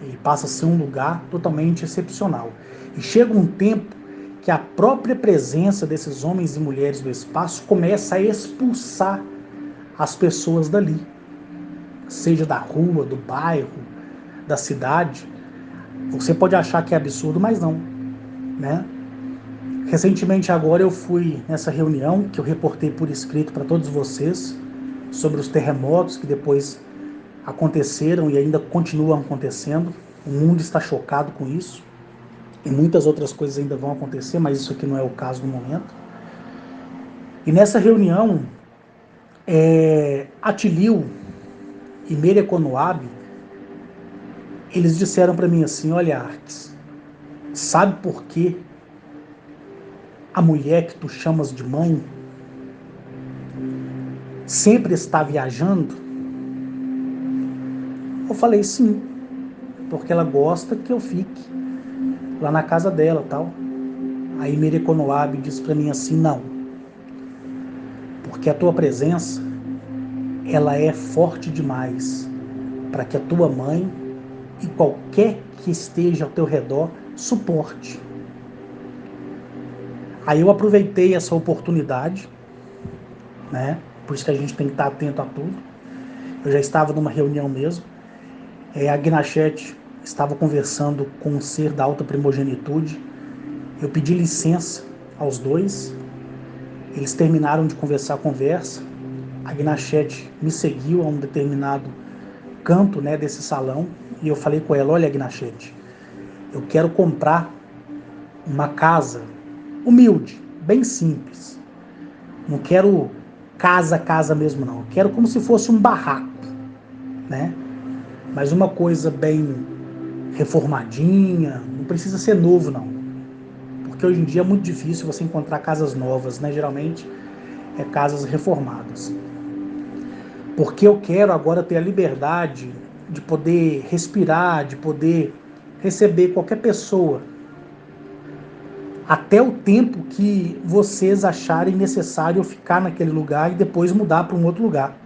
Ele passa a ser um lugar totalmente excepcional. E chega um tempo que a própria presença desses homens e mulheres do espaço começa a expulsar as pessoas dali, seja da rua, do bairro, da cidade. Você pode achar que é absurdo, mas não, né? Recentemente agora eu fui nessa reunião que eu reportei por escrito para todos vocês sobre os terremotos que depois aconteceram e ainda continuam acontecendo. O mundo está chocado com isso e muitas outras coisas ainda vão acontecer, mas isso aqui não é o caso no momento. E nessa reunião, Atilio e Mereconoab, eles disseram para mim assim: olha, Arques, sabe por que a mulher que tu chamas de mãe sempre está viajando? Eu falei: sim, porque ela gosta que eu fique lá na casa dela, tal. Aí Mereconoab disse para mim assim: não, porque a tua presença, ela é forte demais para que a tua mãe e qualquer que esteja ao teu redor suporte. Aí eu aproveitei essa oportunidade, né? Por isso que a gente tem que estar atento a tudo. Eu já estava numa reunião mesmo. A Gnachete estava conversando com um ser da alta primogenitude. Eu pedi licença aos dois. Eles terminaram de conversar a conversa. A Gnachete me seguiu a um determinado canto, né, desse salão. E eu falei com ela: olha, Gnachete, eu quero comprar uma casa humilde, bem simples. Não quero casa mesmo, não. Eu quero como se fosse um barraco, né? Mas uma coisa bem reformadinha, não precisa ser novo, não. Porque hoje em dia é muito difícil você encontrar casas novas, né? Geralmente é casas reformadas. Porque eu quero agora ter a liberdade de poder respirar, de poder receber qualquer pessoa até o tempo que vocês acharem necessário eu ficar naquele lugar e depois mudar para um outro lugar.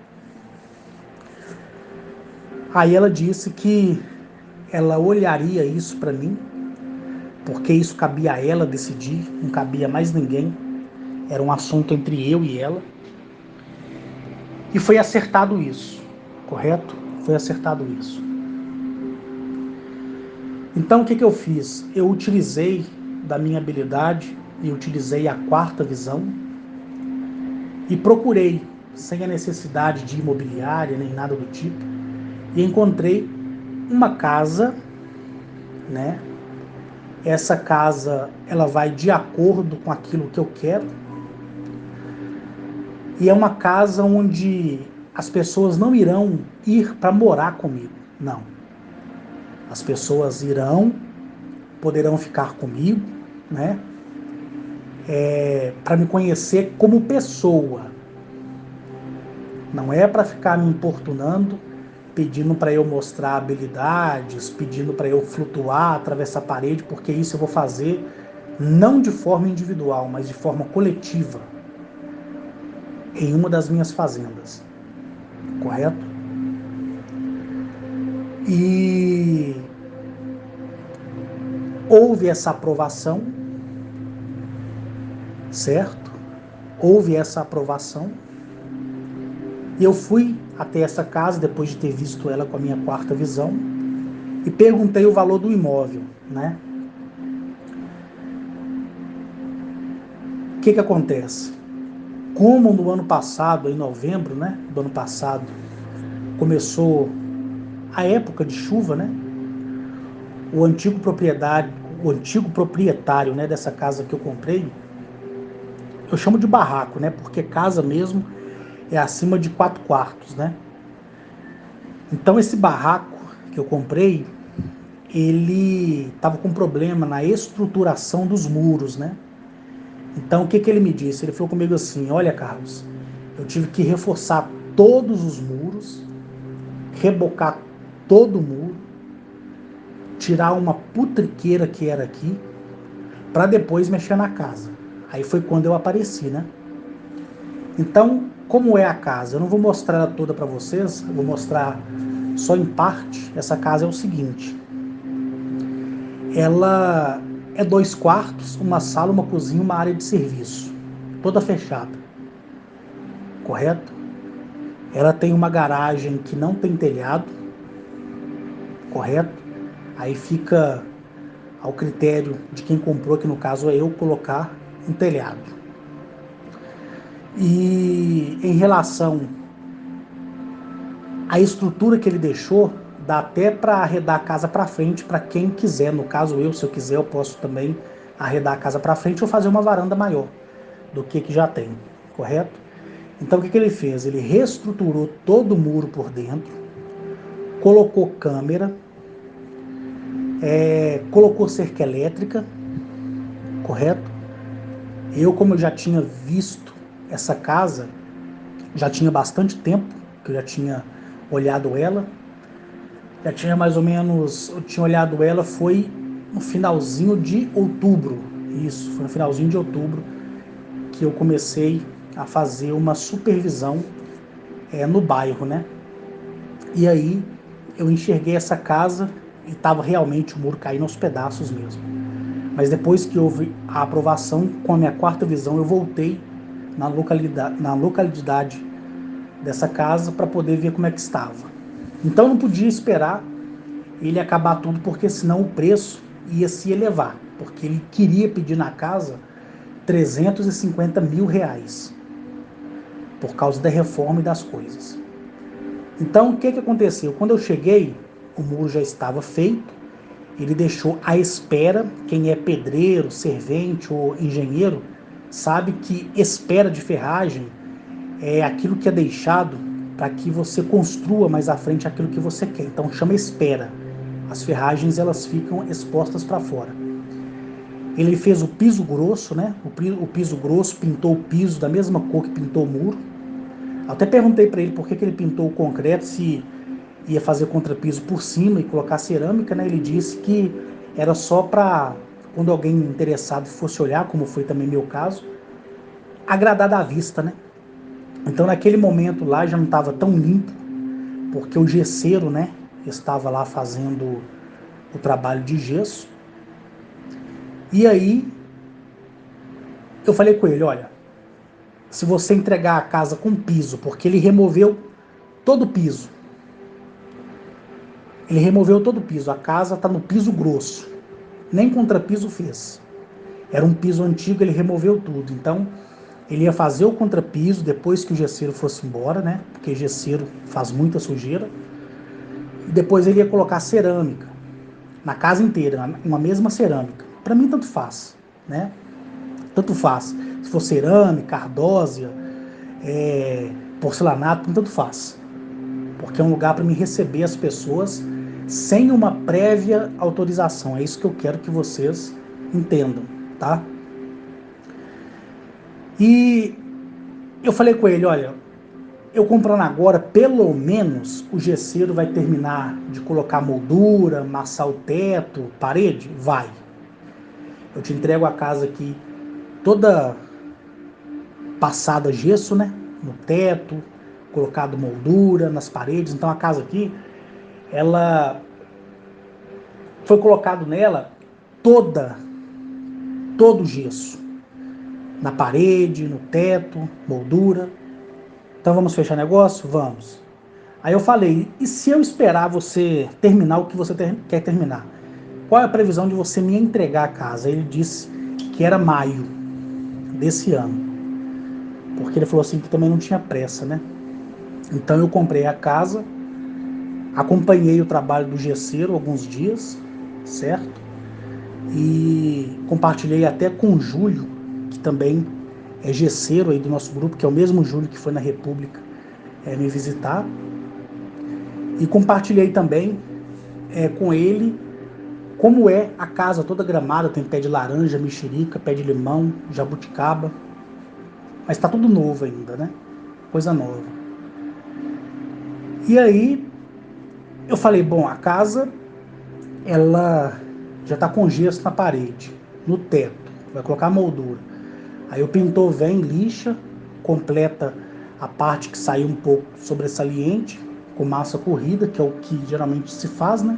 Aí ela disse que ela olharia isso para mim, porque isso cabia a ela decidir, não cabia mais ninguém. Era um assunto entre eu e ela. E foi acertado isso, correto? Foi acertado isso. Então o que eu fiz? Eu utilizei da minha habilidade e utilizei a quarta visão e procurei, sem a necessidade de imobiliária nem nada do tipo, e encontrei uma casa, né? Essa casa, ela vai de acordo com aquilo que eu quero. E é uma casa onde as pessoas não irão ir para morar comigo, não. As pessoas poderão ficar comigo, né? Para me conhecer como pessoa. Não é para ficar me importunando, pedindo para eu mostrar habilidades, pedindo para eu flutuar, atravessar a parede, porque isso eu vou fazer não de forma individual, mas de forma coletiva, em uma das minhas fazendas, correto? E houve essa aprovação, certo? Houve essa aprovação. E eu fui até essa casa, depois de ter visto ela com a minha quarta visão, e perguntei o valor do imóvel, né? O que acontece? Como no ano passado, em novembro, né, do ano passado, começou a época de chuva, né? O antigo proprietário, né, dessa casa que eu comprei, eu chamo de barraco, né? Porque casa mesmo é acima de 4 quartos, né? Então esse barraco que eu comprei, ele estava com problema na estruturação dos muros, né? Então o que ele me disse? Ele falou comigo assim: olha, Carlos, eu tive que reforçar todos os muros, rebocar todo o muro, tirar uma putriqueira que era aqui, para depois mexer na casa. Aí foi quando eu apareci, né? Então, como é a casa? Eu não vou mostrar ela toda para vocês, eu vou mostrar só em parte. Essa casa é o seguinte: ela é 2 quartos, uma sala, uma cozinha, uma área de serviço, toda fechada, correto? Ela tem uma garagem que não tem telhado, correto? Aí fica ao critério de quem comprou, que no caso é eu, colocar um telhado. E em relação à estrutura que ele deixou, dá até para arredar a casa para frente para quem quiser. No caso eu, se eu quiser, eu posso também arredar a casa para frente ou fazer uma varanda maior do que já tem, correto? Então o que ele fez? Ele reestruturou todo o muro por dentro, colocou câmera, colocou cerca elétrica, correto? Eu, como eu já tinha visto essa casa, já tinha bastante tempo que eu já tinha olhado ela, já tinha mais ou menos, eu tinha olhado ela, foi no finalzinho de outubro, isso, foi no finalzinho de outubro que eu comecei a fazer uma supervisão no bairro, né? E aí eu enxerguei essa casa e estava realmente o muro caindo aos pedaços mesmo. Mas depois que houve a aprovação, com a minha quarta visão, eu voltei na localidade dessa casa para poder ver como é que estava. Então eu não podia esperar ele acabar tudo, porque senão o preço ia se elevar, porque ele queria pedir na casa 350 mil reais, por causa da reforma e das coisas. Então o que aconteceu? Quando eu cheguei, o muro já estava feito, ele deixou à espera. Quem é pedreiro, servente ou engenheiro sabe que espera de ferragem é aquilo que é deixado para que você construa mais à frente aquilo que você quer. Então chama espera. As ferragens elas ficam expostas para fora. Ele fez o piso grosso, né? O piso grosso, pintou o piso da mesma cor que pintou o muro. Até perguntei para ele por que ele pintou o concreto, se ia fazer contrapiso por cima e colocar cerâmica, né? Ele disse que era só para quando alguém interessado fosse olhar, como foi também meu caso, agradar da vista, né? Então naquele momento lá já não estava tão limpo, porque o gesseiro, né, estava lá fazendo o trabalho de gesso. E aí eu falei com ele, olha, se você entregar a casa com piso, porque ele removeu todo o piso. Ele removeu todo o piso, a casa está no piso grosso. Nem contrapiso fez. Era um piso antigo, ele removeu tudo. Então, ele ia fazer o contrapiso depois que o gesseiro fosse embora, né? Porque gesseiro faz muita sujeira. E depois ele ia colocar cerâmica na casa inteira, uma mesma cerâmica. Para mim, tanto faz, né? Tanto faz. Se for cerâmica, ardósia, porcelanato, tanto faz. Porque é um lugar para me receber as pessoas sem uma prévia autorização. É isso que eu quero que vocês entendam, tá? E eu falei com ele, olha, eu comprando agora, pelo menos o gesseiro vai terminar de colocar moldura, amassar o teto, parede? Vai. Eu te entrego a casa aqui toda passada gesso, né? No teto, colocado moldura nas paredes. Então a casa aqui, ela foi colocado nela toda, todo gesso. Na parede, no teto, moldura. Então vamos fechar negócio? Vamos. Aí eu falei, e se eu esperar você terminar o que você quer terminar? Qual é a previsão de você me entregar a casa? Ele disse que era maio desse ano. Porque ele falou assim que também não tinha pressa, né? Então eu comprei a casa, acompanhei o trabalho do gesseiro alguns dias, certo? E compartilhei até com o Júlio, que também é gesseiro aí do nosso grupo, que é o mesmo Júlio que foi na República me visitar. E compartilhei também com ele como é a casa toda gramada, tem pé de laranja, mexerica, pé de limão, jabuticaba. Mas está tudo novo ainda, né? Coisa nova. E aí eu falei, bom, a casa ela já está com gesso na parede, no teto, vai colocar moldura. Aí o pintor vem, lixa, completa a parte que saiu um pouco sobressalente, com massa corrida, que é o que geralmente se faz, né?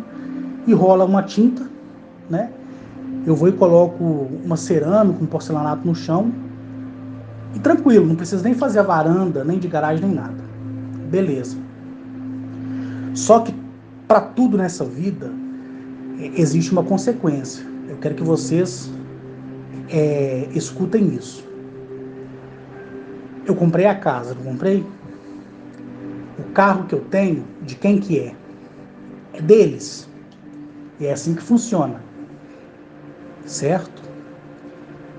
E rola uma tinta, né? Eu vou e coloco uma cerâmica, um porcelanato no chão, e tranquilo, não precisa nem fazer a varanda, nem de garagem, nem nada. Beleza. Só que para tudo nessa vida existe uma consequência. Eu quero que vocês escutem isso. Eu comprei a casa, não comprei? O carro que eu tenho, de quem que é? É deles. E é assim que funciona, certo?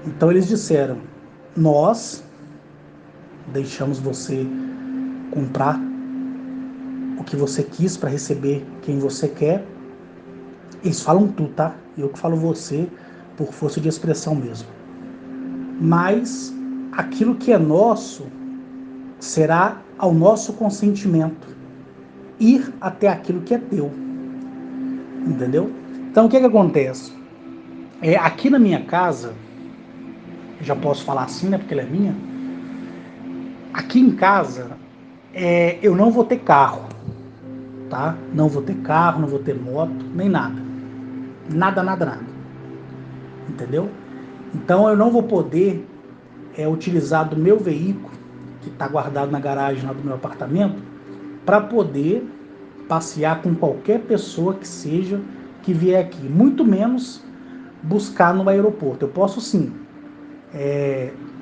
Então eles disseram, nós deixamos você comprar o que você quis para receber quem você quer. Eles falam tu, tá? Eu que falo você por força de expressão mesmo. Mas aquilo que é nosso será ao nosso consentimento ir até aquilo que é teu. Entendeu? Então o que acontece? Aqui na minha casa, já posso falar assim, né? Porque ela é minha. Aqui em casa, eu não vou ter carro, tá? Não vou ter carro, não vou ter moto, nem nada. Nada, nada, nada. Entendeu? Então eu não vou poder utilizar do meu veículo, que está guardado na garagem lá do meu apartamento, para poder passear com qualquer pessoa que seja que vier aqui. Muito menos buscar no aeroporto. Eu posso sim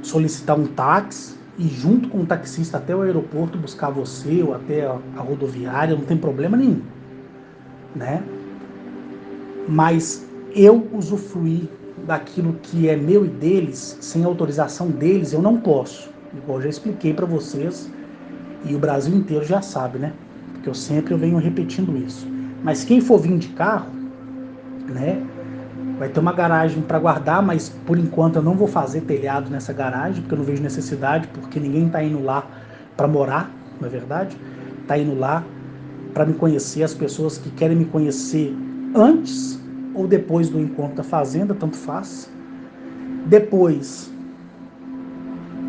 solicitar um táxi e junto com o taxista até o aeroporto buscar você ou até a rodoviária, não tem problema nenhum, né? Mas eu usufruir daquilo que é meu e deles, sem autorização deles, eu não posso. Igual eu já expliquei para vocês, e o Brasil inteiro já sabe, né? Porque eu venho repetindo isso. Mas quem for vir de carro, né? Vai ter uma garagem para guardar, mas por enquanto eu não vou fazer telhado nessa garagem, porque eu não vejo necessidade, porque ninguém está indo lá para morar, não é verdade? Está indo lá para me conhecer, as pessoas que querem me conhecer antes ou depois do encontro da fazenda, tanto faz. Depois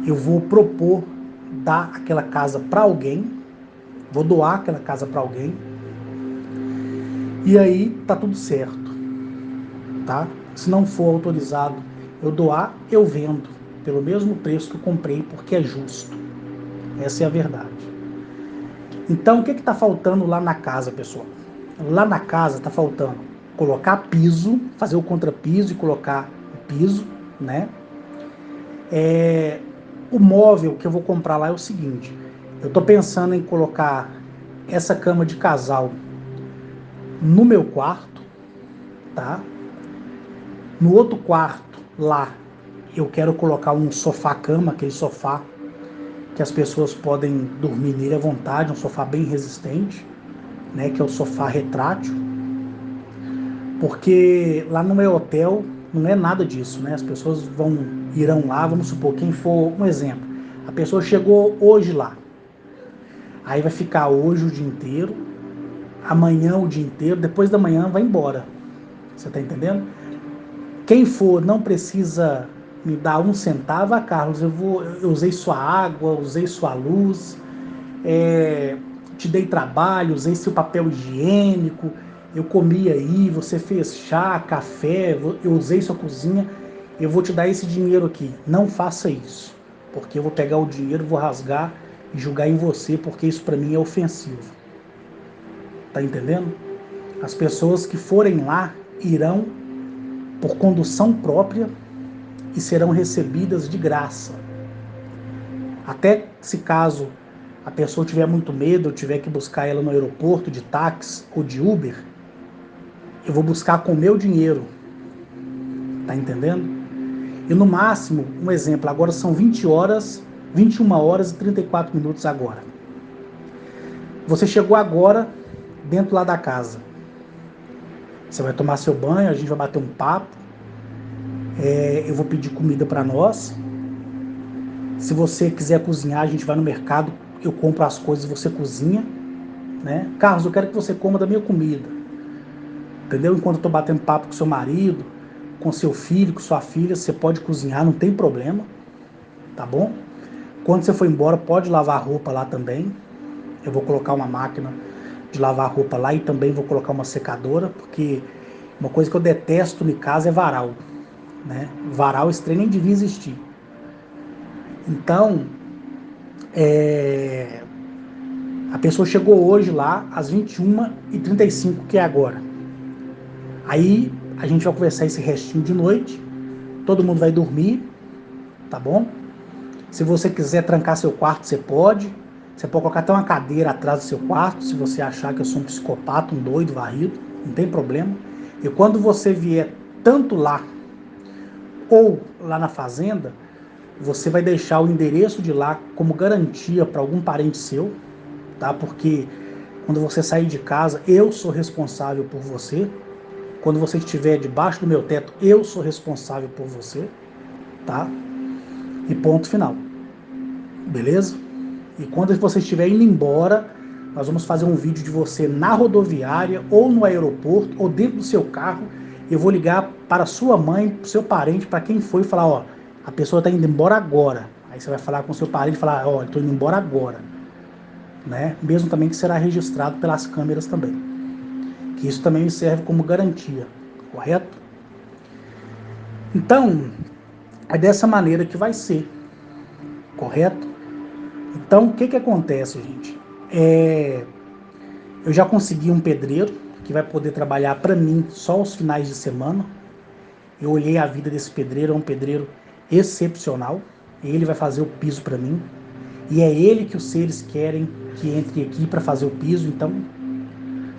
eu vou propor dar aquela casa para alguém, vou doar aquela casa para alguém, e aí tá tudo certo, tá? Se não for autorizado eu doar, eu vendo pelo mesmo preço que eu comprei, porque é justo. Essa é a verdade. Então, o que está faltando lá na casa, pessoal? Lá na casa está faltando colocar piso, fazer o contrapiso e colocar o piso, né? O móvel que eu vou comprar lá é o seguinte: eu estou pensando em colocar essa cama de casal no meu quarto, tá? No outro quarto, lá, eu quero colocar um sofá-cama, aquele sofá que as pessoas podem dormir nele à vontade, um sofá bem resistente, né, que é o sofá retrátil, porque lá no meu hotel não é nada disso, né? As pessoas irão lá, vamos supor, quem for, um exemplo, a pessoa chegou hoje lá, aí vai ficar hoje o dia inteiro, amanhã o dia inteiro, depois da manhã vai embora. Você tá entendendo? Quem for não precisa me dar um centavo. Ah, Carlos, eu usei sua água, usei sua luz, te dei trabalho, usei seu papel higiênico, eu comi aí, você fez chá, café, eu usei sua cozinha, eu vou te dar esse dinheiro aqui. Não faça isso, porque eu vou pegar o dinheiro, vou rasgar e jogar em você, porque isso para mim é ofensivo. Tá entendendo? As pessoas que forem lá irão por condução própria e serão recebidas de graça. Até se caso a pessoa tiver muito medo, eu tiver que buscar ela no aeroporto de táxi ou de Uber, eu vou buscar com o meu dinheiro. Tá entendendo? E no máximo, um exemplo, agora são 20 horas, 21 horas e 34 minutos agora. Você chegou agora dentro lá da casa. Você vai tomar seu banho, a gente vai bater um papo. Eu vou pedir comida para nós. Se você quiser cozinhar, a gente vai no mercado, eu compro as coisas e você cozinha, né? Carlos, eu quero que você coma da minha comida, entendeu? Enquanto eu estou batendo papo com seu marido, com seu filho, com sua filha, você pode cozinhar, não tem problema, tá bom? Quando você for embora, pode lavar a roupa lá também. Eu vou colocar uma máquina de lavar roupa lá e também vou colocar uma secadora, porque uma coisa que eu detesto em casa é varal, né? Varal, esse trem nem devia existir. Então, a pessoa chegou hoje lá às 21h35, que é agora. Aí a gente vai conversar esse restinho de noite, todo mundo vai dormir, tá bom? Se você quiser trancar seu quarto, você pode. Você pode colocar até uma cadeira atrás do seu quarto, se você achar que eu sou um psicopata, um doido, varrido, não tem problema. E quando você vier tanto lá ou lá na fazenda, você vai deixar o endereço de lá como garantia para algum parente seu, tá? Porque quando você sair de casa, eu sou responsável por você. Quando você estiver debaixo do meu teto, eu sou responsável por você, tá? E ponto final. Beleza? E quando você estiver indo embora, nós vamos fazer um vídeo de você na rodoviária, ou no aeroporto, ou dentro do seu carro. Eu vou ligar para sua mãe, para o seu parente, para quem foi, e falar, ó, a pessoa está indo embora agora. Aí você vai falar com o seu parente e falar, ó, estou indo embora agora. Né? Mesmo também que será registrado pelas câmeras também. Que isso também serve como garantia, correto? Então, é dessa maneira que vai ser, correto? Então, o que que acontece, gente? Eu já consegui um pedreiro que vai poder trabalhar para mim só os finais de semana. Eu olhei a vida desse pedreiro, é um pedreiro excepcional. Ele vai fazer o piso para mim. E é ele que os seres querem que entre aqui para fazer o piso, então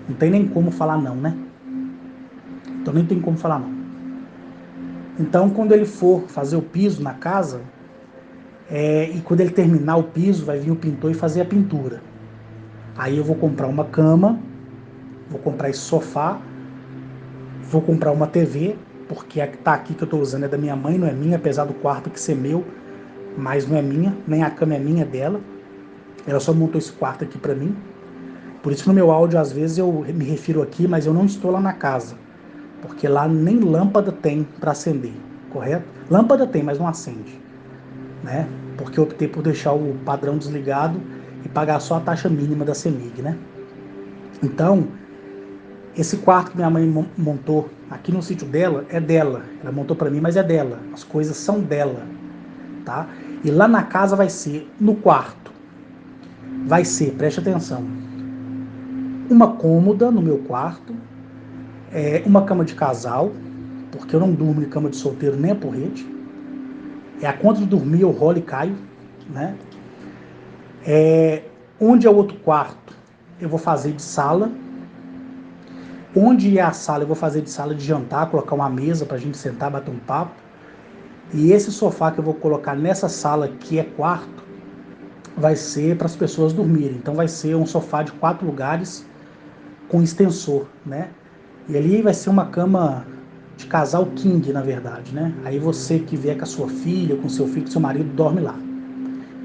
não tem nem como falar não, né? Então nem tem como falar não. Então, quando ele for fazer o piso na casa, e quando ele terminar o piso, vai vir o pintor e fazer a pintura. Aí eu vou comprar uma cama, vou comprar esse sofá, vou comprar uma TV, porque a que tá aqui que eu tô usando é da minha mãe, não é minha, apesar do quarto que ser meu, mas não é minha, nem a cama é minha, é dela. Ela só montou esse quarto aqui pra mim. Por isso que no meu áudio, às vezes, eu me refiro aqui, mas eu não estou lá na casa, porque lá nem lâmpada tem para acender, correto? Lâmpada tem, mas não acende, né? Porque eu optei por deixar o padrão desligado e pagar só a taxa mínima da CEMIG, né? Então, esse quarto que minha mãe montou aqui no sítio dela é dela. Ela montou para mim, mas é dela. As coisas são dela, tá? E lá na casa vai ser, no quarto, vai ser, preste atenção, uma cômoda no meu quarto, uma cama de casal, porque eu não durmo em cama de solteiro nem a porrete. É a conta de dormir, eu rolo e caio, né? Onde é o outro quarto, eu vou fazer de sala. Onde é a sala, eu vou fazer de sala de jantar, colocar uma mesa pra gente sentar, bater um papo. E esse sofá que eu vou colocar nessa sala, que é quarto, vai ser para as pessoas dormirem. Então vai ser um sofá de 4 lugares com extensor, né? E ali vai ser uma cama de casal king, na verdade, né? Aí você que vier com a sua filha, com seu filho, com seu marido, dorme lá.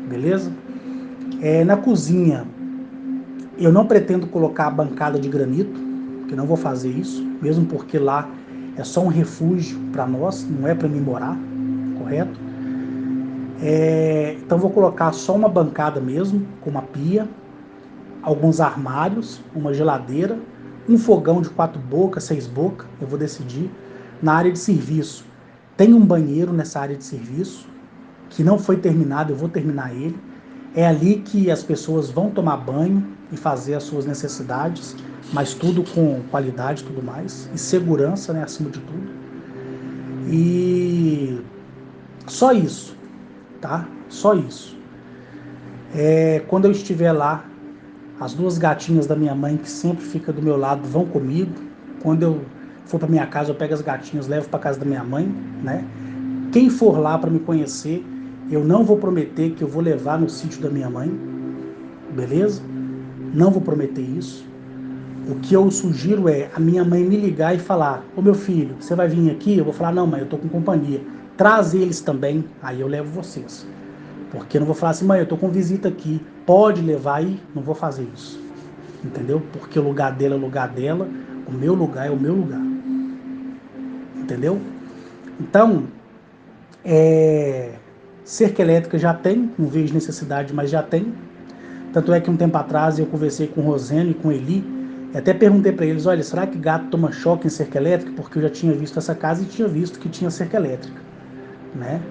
Beleza? Na cozinha, eu não pretendo colocar a bancada de granito, que não vou fazer isso, mesmo porque lá é só um refúgio para nós, não é para mim morar, correto? Então vou colocar só uma bancada mesmo, com uma pia, alguns armários, uma geladeira, um fogão de 4 bocas, 6 bocas, eu vou decidir. Na área de serviço, tem um banheiro nessa área de serviço, que não foi terminado, eu vou terminar ele. É ali que as pessoas vão tomar banho e fazer as suas necessidades, mas tudo com qualidade e tudo mais, e segurança, né, acima de tudo. E só isso, tá? Só isso. Quando eu estiver lá, as 2 gatinhas da minha mãe, que sempre fica do meu lado, vão comigo. Quando eu for para minha casa, eu pego as gatinhas, levo para casa da minha mãe, né? Quem for lá para me conhecer, eu não vou prometer que eu vou levar no sítio da minha mãe, beleza? Não vou prometer isso. O que eu sugiro é a minha mãe me ligar e falar: ô meu filho, você vai vir aqui? Eu vou falar: não, mãe, eu tô com companhia. Traz eles também, aí eu levo vocês. Porque eu não vou falar assim: mãe, eu tô com visita aqui, pode levar aí? Não vou fazer isso. Entendeu? Porque o lugar dela é o lugar dela, o meu lugar é o meu lugar. Entendeu? Então, Cerca elétrica já tem, não vejo necessidade, mas já tem. Tanto é que um tempo atrás eu conversei com o Rosane e com o Eli, e até perguntei para eles, olha, será que gato toma choque em cerca elétrica? Porque eu já tinha visto essa casa e tinha visto que tinha cerca elétrica, né?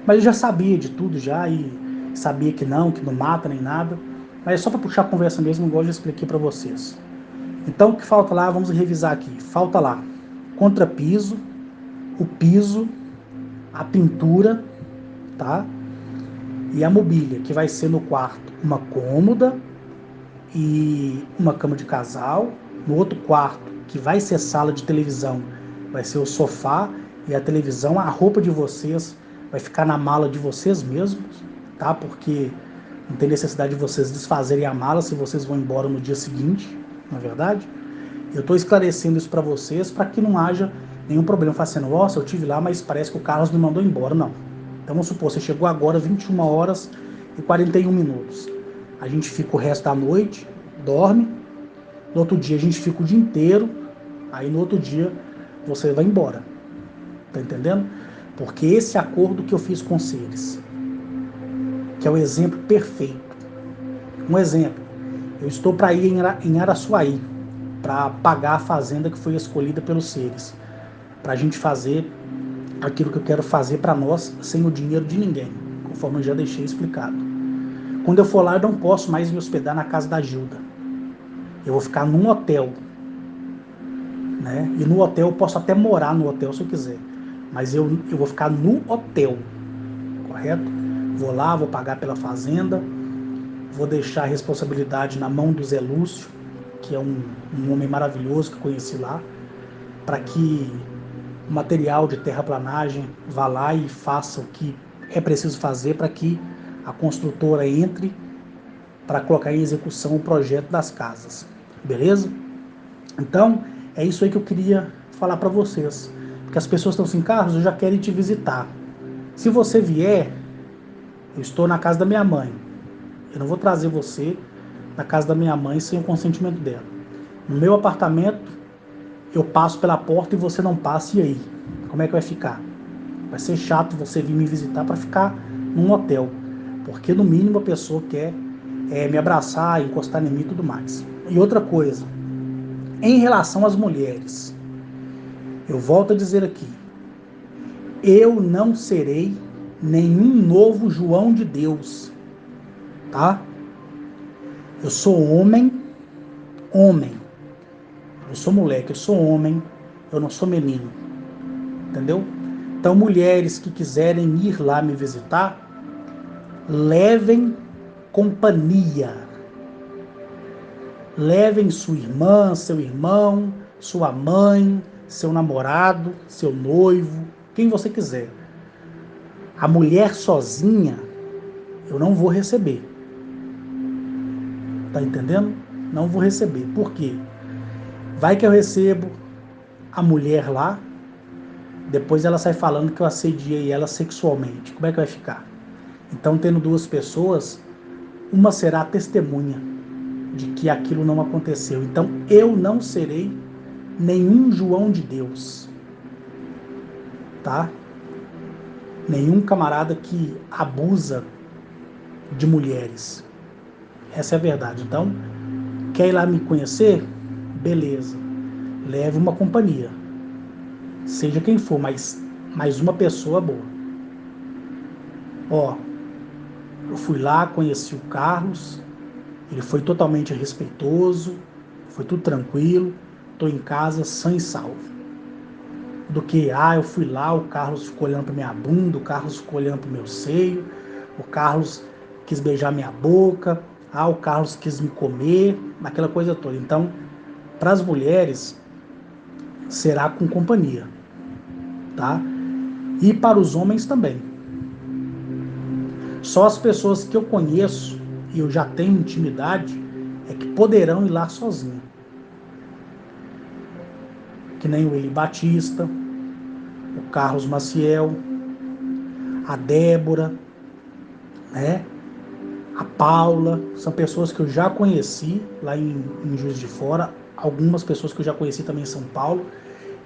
Mas eu já sabia de tudo já e sabia que não mata nem nada. Mas é só para puxar a conversa mesmo, igual eu já expliquei para vocês. Então o que falta lá, vamos revisar aqui. Falta lá contrapiso, o piso, a pintura, tá? E a mobília, que vai ser no quarto uma cômoda e uma cama de casal. No outro quarto, que vai ser sala de televisão, vai ser o sofá e a televisão. A roupa de vocês vai ficar na mala de vocês mesmos, tá? Porque não tem necessidade de vocês desfazerem a mala se vocês vão embora no dia seguinte, na verdade. Eu estou esclarecendo isso para vocês para que não haja nenhum problema. Fala assim, nossa, eu tive lá, mas parece que o Carlos me mandou embora. Não. Então vamos supor, você chegou agora 21 horas e 41 minutos. A gente fica o resto da noite, dorme. No outro dia a gente fica o dia inteiro. Aí no outro dia você vai embora. Tá entendendo? Porque esse acordo que eu fiz com eles, que é o exemplo perfeito. Um exemplo, eu estou para ir em Araçuaí, para pagar a fazenda que foi escolhida pelos seres, para a gente fazer aquilo que eu quero fazer para nós, sem o dinheiro de ninguém, conforme eu já deixei explicado. Quando eu for lá, eu não posso mais me hospedar na casa da Gilda. Eu vou ficar num hotel, né? E no hotel eu posso até morar no hotel se eu quiser, mas eu vou ficar no hotel, correto? Vou lá, vou pagar pela fazenda, vou deixar a responsabilidade na mão do Zé Lúcio, que é um homem maravilhoso que eu conheci lá, para que o material de terraplanagem vá lá e faça o que é preciso fazer para que a construtora entre para colocar em execução o projeto das casas. Beleza? Então, é isso aí que eu queria falar para vocês. Porque as pessoas estão assim, Carlos, eu já quero ir te visitar. Se você vier, eu estou na casa da minha mãe. Eu não vou trazer você na casa da minha mãe sem o consentimento dela. No meu apartamento, eu passo pela porta e você não passa, e aí? Como é que vai ficar? Vai ser chato você vir me visitar para ficar num hotel, porque no mínimo a pessoa quer me abraçar, encostar em mim e tudo mais. E outra coisa, em relação às mulheres, eu volto a dizer aqui, eu não serei nenhum novo João de Deus, tá? Eu sou homem, homem. Eu sou moleque, eu sou homem, eu não sou menino, entendeu? Então, mulheres que quiserem ir lá me visitar, levem companhia. Levem sua irmã, seu irmão, sua mãe, seu namorado, seu noivo, quem você quiser. A mulher sozinha, eu não vou receber. Tá entendendo? Não vou receber. Por quê? Vai que eu recebo a mulher lá, depois ela sai falando que eu assediei ela sexualmente. Como é que vai ficar? Então, tendo duas pessoas, uma será testemunha de que aquilo não aconteceu. Então, eu não serei nenhum João de Deus, tá? Nenhum camarada que abusa de mulheres. Essa é a verdade. Então, quer ir lá me conhecer? Beleza. Leve uma companhia. Seja quem for, mas uma pessoa boa. Ó, eu fui lá, conheci o Carlos, ele foi totalmente respeitoso, foi tudo tranquilo, tô em casa sã e salvo. Do que, eu fui lá, o Carlos ficou olhando para minha bunda, o Carlos ficou olhando para o meu seio, o Carlos quis beijar minha boca, o Carlos quis me comer, aquela coisa toda. Então, para as mulheres, será com companhia, tá? E para os homens também. Só as pessoas que eu conheço e eu já tenho intimidade é que poderão ir lá sozinho. Que nem o Eli Batista, o Carlos Maciel, a Débora, né? A Paula, são pessoas que eu já conheci lá em Juiz de Fora, algumas pessoas que eu já conheci também em São Paulo,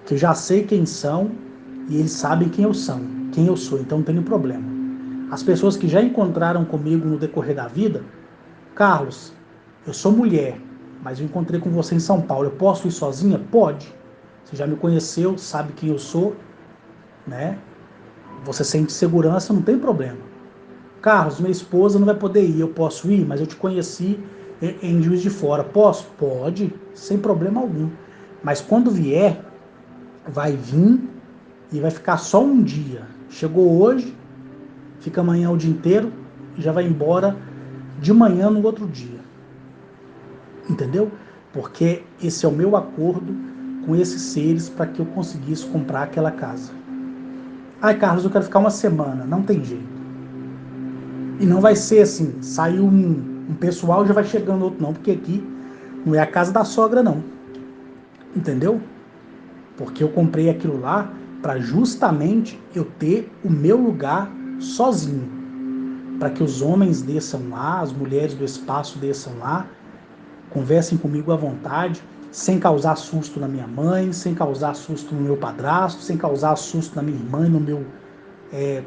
que eu já sei quem são e eles sabem quem eu sou, então não tem problema. As pessoas que já encontraram comigo no decorrer da vida, Carlos, eu sou mulher, mas eu encontrei com você em São Paulo, eu posso ir sozinha? Pode. Você já me conheceu, sabe quem eu sou, né? Você sente segurança, não tem problema. Carlos, minha esposa não vai poder ir, eu posso ir, mas eu te conheci em Juiz de Fora. Posso? Pode, sem problema algum. Mas quando vier, vai vir e vai ficar só um dia. Chegou hoje, fica amanhã o dia inteiro e já vai embora de manhã no outro dia. Entendeu? Porque esse é o meu acordo com esses seres para que eu conseguisse comprar aquela casa. Ai, Carlos, eu quero ficar uma semana. Não tem jeito. E não vai ser assim, saiu um pessoal já vai chegando outro não, porque aqui não é a casa da sogra não. Entendeu? Porque eu comprei aquilo lá para justamente eu ter o meu lugar sozinho. Para que os homens desçam lá, as mulheres do espaço desçam lá, conversem comigo à vontade, sem causar susto na minha mãe, sem causar susto no meu padrasto, sem causar susto na minha irmã e no meu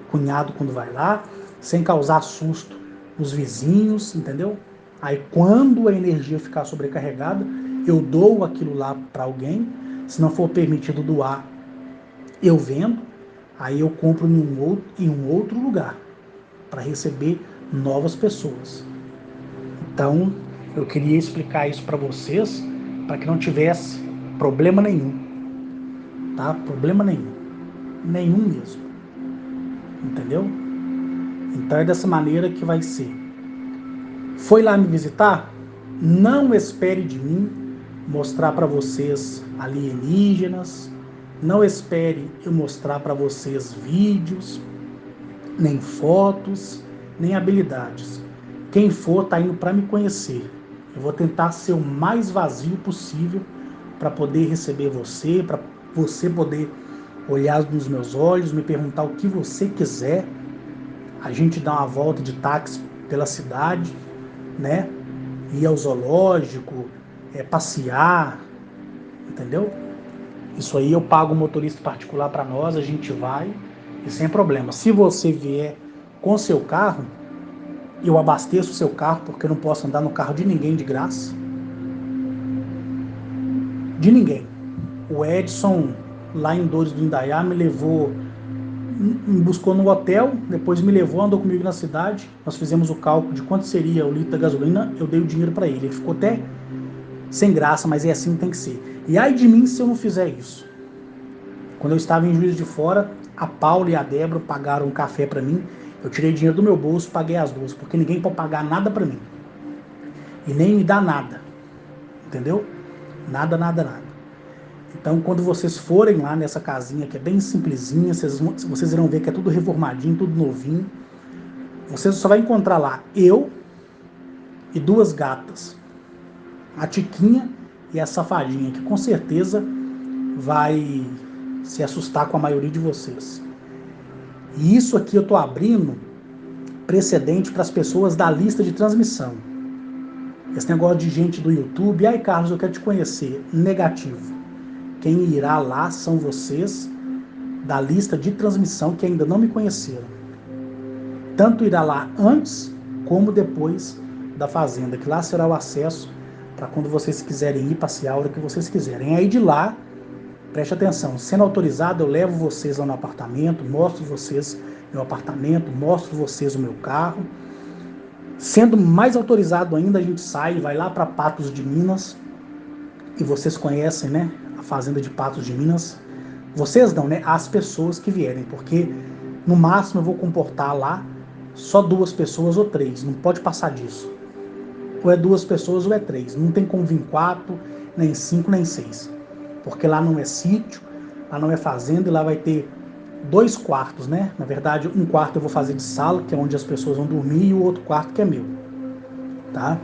cunhado quando vai lá, sem causar susto nos vizinhos, entendeu? Aí quando a energia ficar sobrecarregada, eu dou aquilo lá para alguém, se não for permitido doar, eu vendo, aí eu compro em um outro lugar, para receber novas pessoas. Então, eu queria explicar isso para vocês, para que não tivesse problema nenhum, tá? Problema nenhum, nenhum mesmo, entendeu? Então é dessa maneira que vai ser. Foi lá me visitar? Não espere de mim mostrar para vocês alienígenas, não espere eu mostrar para vocês vídeos, nem fotos, nem habilidades. Quem for está indo para me conhecer. Eu vou tentar ser o mais vazio possível para poder receber você, para você poder olhar nos meus olhos, me perguntar o que você quiser. A gente dá uma volta de táxi pela cidade, né? Ir ao zoológico, passear, entendeu? Isso aí eu pago um motorista particular para nós, a gente vai e sem problema. Se você vier com seu carro, eu abasteço o seu carro, porque eu não posso andar no carro de ninguém de graça. De ninguém. O Edson, lá em Dores do Indaiá, me levou, me buscou no hotel, depois me levou, andou comigo na cidade, nós fizemos o cálculo de quanto seria o litro da gasolina, eu dei o dinheiro para ele. Ele ficou até sem graça, mas é assim que tem que ser. E ai de mim se eu não fizer isso. Quando eu estava em Juiz de Fora, a Paula e a Débora pagaram um café para mim, eu tirei dinheiro do meu bolso, paguei as duas, porque ninguém pode pagar nada para mim. E nem me dá nada. Entendeu? Nada, nada, nada. Então, quando vocês forem lá nessa casinha, que é bem simplesinha, vocês irão ver que é tudo reformadinho, tudo novinho. Vocês só vão encontrar lá eu e duas gatas. A Tiquinha e a Safadinha, que com certeza vai se assustar com a maioria de vocês. E isso aqui eu estou abrindo precedente para as pessoas da lista de transmissão. Esse negócio de gente do YouTube, ai Carlos, eu quero te conhecer. Negativo. Quem irá lá são vocês da lista de transmissão que ainda não me conheceram. Tanto irá lá antes como depois da Fazenda, que lá será o acesso para quando vocês quiserem ir passear a hora que vocês quiserem. Aí de lá, preste atenção, sendo autorizado, eu levo vocês lá no apartamento, mostro vocês meu apartamento, mostro vocês o meu carro. Sendo mais autorizado ainda, a gente sai, vai lá para Patos de Minas, e vocês conhecem, né, a Fazenda de Patos de Minas. Vocês não, né, as pessoas que vierem, porque no máximo eu vou comportar lá só 2 pessoas ou 3, não pode passar disso. Ou é 2 pessoas ou é 3, não tem como vir 4, nem 5, nem 6. Porque lá não é sítio, lá não é fazenda, e lá vai ter 2 quartos, né? Na verdade, um quarto eu vou fazer de sala, que é onde as pessoas vão dormir, e o outro quarto que é meu, tá?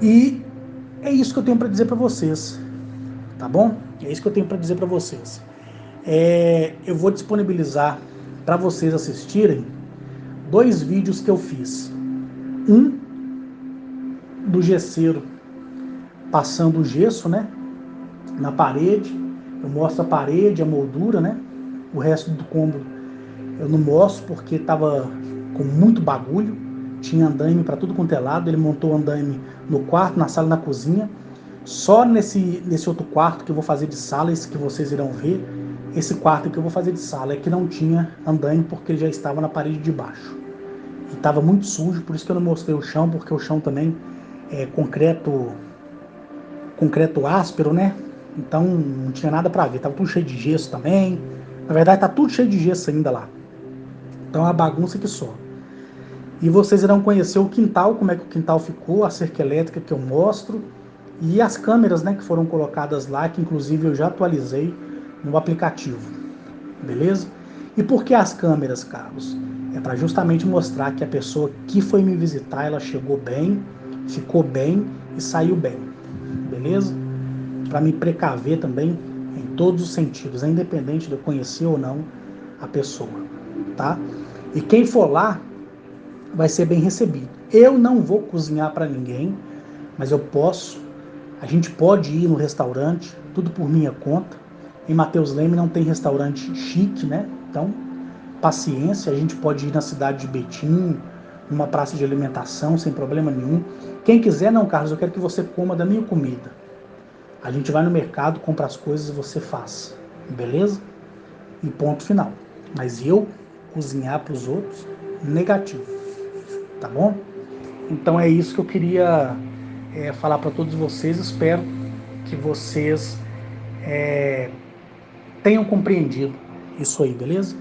E é isso que eu tenho para dizer para vocês, tá bom? É isso que eu tenho para dizer para vocês. Eu vou disponibilizar para vocês assistirem 2 vídeos que eu fiz. Um do gesseiro passando o gesso, né, na parede. Eu mostro a parede, a moldura, né? O resto do cômodo Eu não mostro porque estava com muito bagulho, tinha andaime para tudo quanto é lado. Ele montou o andaime no quarto, na sala e na cozinha. Só nesse outro quarto que eu vou fazer de sala, esse que vocês irão ver, esse quarto que eu vou fazer de sala é que não tinha andaime porque ele já estava na parede de baixo. E estava muito sujo, por isso que eu não mostrei o chão, porque o chão também é concreto áspero, né? Então não tinha nada para ver, tava tudo cheio de gesso também. Na verdade tá tudo cheio de gesso ainda lá. Então é uma bagunça que só. E vocês irão conhecer o quintal, como é que o quintal ficou, a cerca elétrica que eu mostro e as câmeras, né, que foram colocadas lá, que inclusive eu já atualizei no aplicativo. Beleza? E por que as câmeras, Carlos? É para justamente mostrar que a pessoa que foi me visitar, ela chegou bem, ficou bem e saiu bem. Beleza? Para me precaver também em todos os sentidos, independente de eu conhecer ou não a pessoa, tá? E quem for lá vai ser bem recebido. Eu não vou cozinhar para ninguém, mas a gente pode ir no restaurante, tudo por minha conta. Em Mateus Leme não tem restaurante chique, né? Então, paciência, a gente pode ir na cidade de Betim, numa praça de alimentação, sem problema nenhum. Quem quiser, não, Carlos, eu quero que você coma da minha comida. A gente vai no mercado, compra as coisas e você faz, beleza? E ponto final. Mas eu cozinhar para os outros, negativo, tá bom? Então é isso que eu queria falar para todos vocês. Espero que vocês tenham compreendido isso aí, beleza?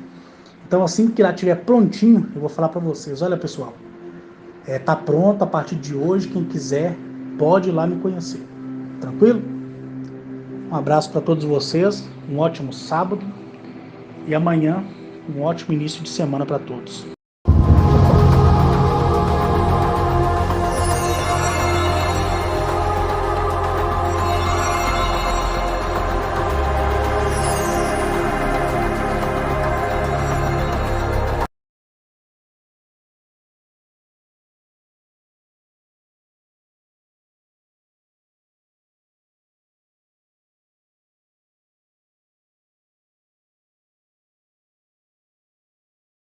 Então assim que lá estiver prontinho, eu vou falar para vocês. Olha, pessoal, tá pronto a partir de hoje. Quem quiser pode ir lá me conhecer. Tranquilo? Um abraço para todos vocês. Um ótimo sábado. E amanhã, um ótimo início de semana para todos.